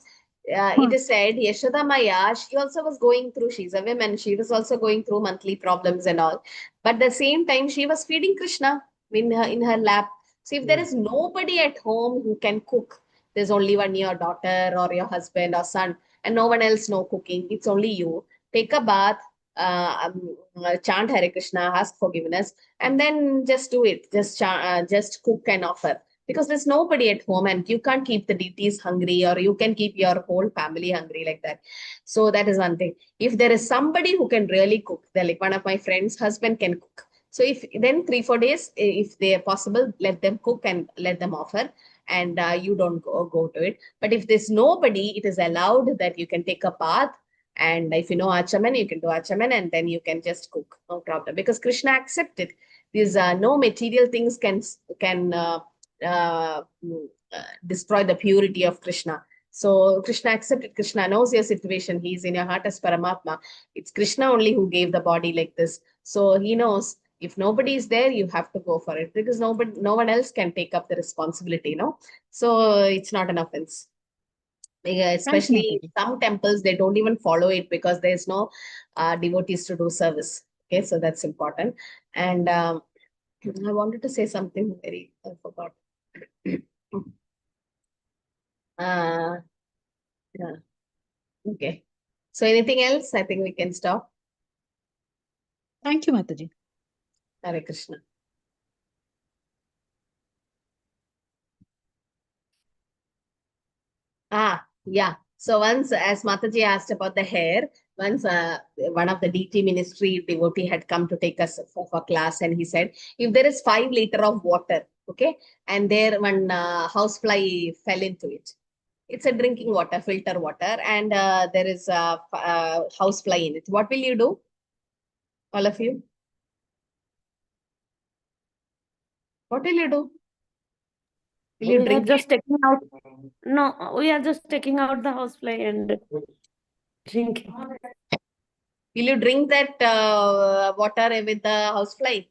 It is said Yashoda Maya, she also was going through, she's a woman, she was also going through monthly problems and all. But at the same time, she was feeding Krishna in her lap. So if there is nobody at home who can cook, there's only one your daughter or your husband or son, and no one else know cooking, it's only you. Take a bath, chant Hare Krishna, ask forgiveness, and then just do it. Just cook and offer. Because there's nobody at home and you can't keep the deities hungry, or you can keep your whole family hungry like that. So that is one thing. If there is somebody who can really cook, like one of my friends' husband can cook. So if then 3-4 days, if they are possible, let them cook and let them offer, and you don't go to it. But if there's nobody, it is allowed that you can take a bath, and if you know Achaman, you can do Achaman, and then you can just cook, no problem. Because Krishna accepted these no material things can destroy the purity of Krishna. So Krishna accepted. Krishna knows your situation. He's in your heart as Paramatma. It's Krishna only who gave the body like this. So he knows if nobody is there, you have to go for it, because no one else can take up the responsibility, no? So it's not an offense. Especially some temples, they don't even follow it because there's no devotees to do service. Okay, so that's important. And I wanted to say something I forgot. Yeah. Okay. So anything else? I think we can stop. Thank you, Mataji. Hare Krishna. Yeah. So once, as Mataji asked about the hair, once one of the DT ministry devotee had come to take us for class, and he said, if there is 5 liters of water, okay, and there one housefly fell into it. It's a drinking water, filter water, and there is a housefly in it. What will you do? All of you? What will you do? Will you We are drink just it? taking out. No, we are just taking out the housefly and drinking. Will you drink that water with the housefly?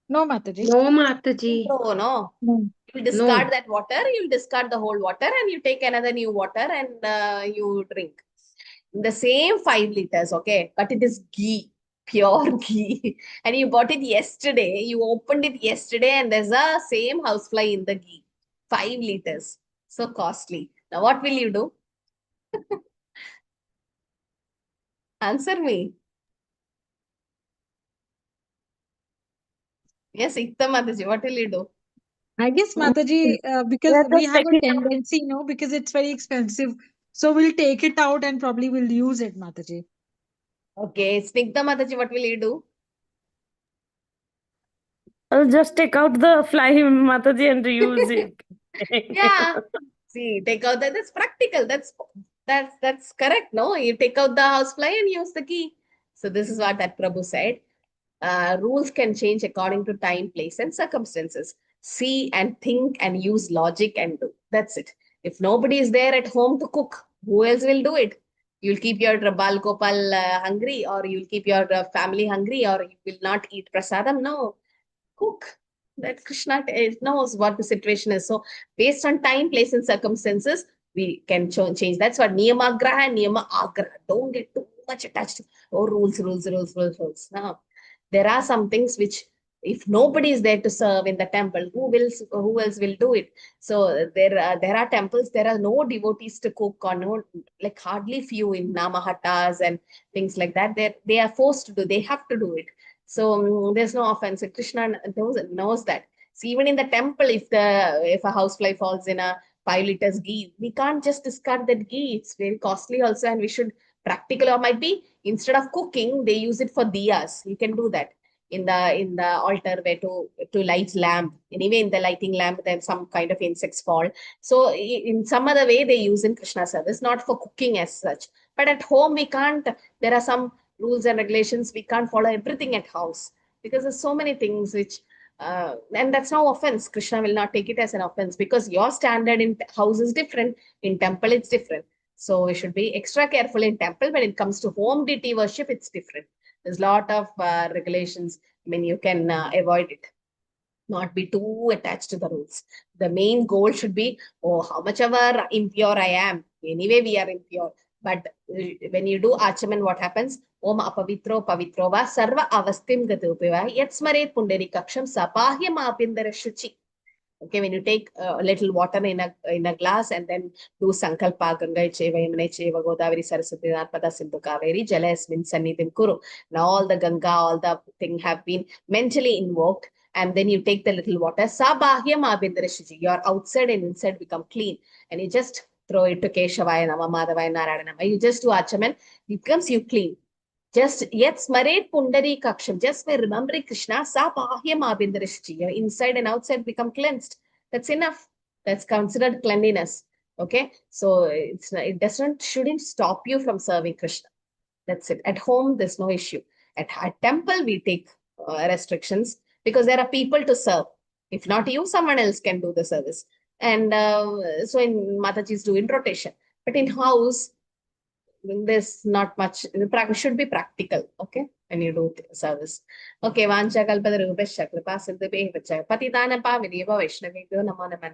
No, Mataji. No, Mataji. No, no. No. You discard that water, you'll discard the whole water, and you take another new water and you drink. The same 5 liters, okay? But it is ghee, pure ghee. And you bought it yesterday. You opened it yesterday, and there's a same housefly in the ghee. 5 liters. So costly. Now, what will you do? Answer me. Yes, Ikta Mataji, what will you do? I guess, Mataji, because Yeah, we just have a taking out. tendency, because it's very expensive. So we'll take it out and probably we'll use it, Mataji. Okay, Snigdha Mataji, what will you do? I'll just take out the fly, Mataji, and reuse it. Yeah. See, take out that's practical. That's correct. No, you take out the housefly and use the key. So this is what that Prabhu said. Rules can change according to time, place, and circumstances. See and think and use logic and do. That's it. If nobody is there at home to cook, who else will do it? You'll keep your Bal Gopal hungry, or you'll keep your family hungry, or you will not eat prasadam. No, cook. That Krishna knows what the situation is. So based on time, place, and circumstances, we can change. That's what niyamagraha and niyama agraha. Don't get too much attached to rules. No. There are some things which, if nobody is there to serve in the temple, who else will do it? So there are temples, there are no devotees to cook, or no, like hardly few in Namahatas and things like that. They are forced to do, they have to do it. So there's no offense. Krishna knows that. So even in the temple, if a housefly falls in a 5 liters ghee, we can't just discard that ghee. It's very costly also, and we should practical, or might be instead of cooking, they use it for diyas. You can do that in the altar where to light lamp. Anyway, in the lighting lamp, then some kind of insects fall. So in some other way, they use in Krishna service, not for cooking as such. But at home, we can't, there are some rules and regulations. We can't follow everything at house because there's so many things which, and that's no offense. Krishna will not take it as an offense because your standard in house is different. In temple, it's different. So we should be extra careful in temple. When it comes to home deity worship, it's different. There's a lot of regulations. I mean, you can avoid it. Not be too attached to the rules. The main goal should be, oh, how much ever impure I am. Anyway, we are impure. But when you do achaman, what happens? Om apavitro pavitro va sarva avastim gatupiva yat smaret pundarikaksham sapahyam apindara shuchi. Okay, when you take a little water in a glass and then do sankalpa Gangai cheva yamune cheva Godavari Saraswati Narpada Sindhu Kaveri Jalasmin Sannidhim Kuru. Now all the Ganga, all the thing have been mentally invoked, and then you take the little water. Sabahyam abhindara shuchi. Your outside and inside become clean, and you just throw it to Keshavaya Nama, Madhavaya Narayana Nama. You just do achaman, it becomes you clean. Just yet smaret pundari kaksham. Just by remembering Krishna, sa bahyam abhindara shuchi. Your inside and outside become cleansed. That's enough. That's considered cleanliness. Okay, so it shouldn't stop you from serving Krishna. That's it. At home, there's no issue. At temple, we take restrictions because there are people to serve. If not you, someone else can do the service. And so in Mataji is doing rotation. But in house, there's not much. Should be practical. Okay, when you do service. Okay, Vancha Kalpada Rubesha Kripa Siddhi Patidana Pavidi Vaishnavibhyo Namo Namo.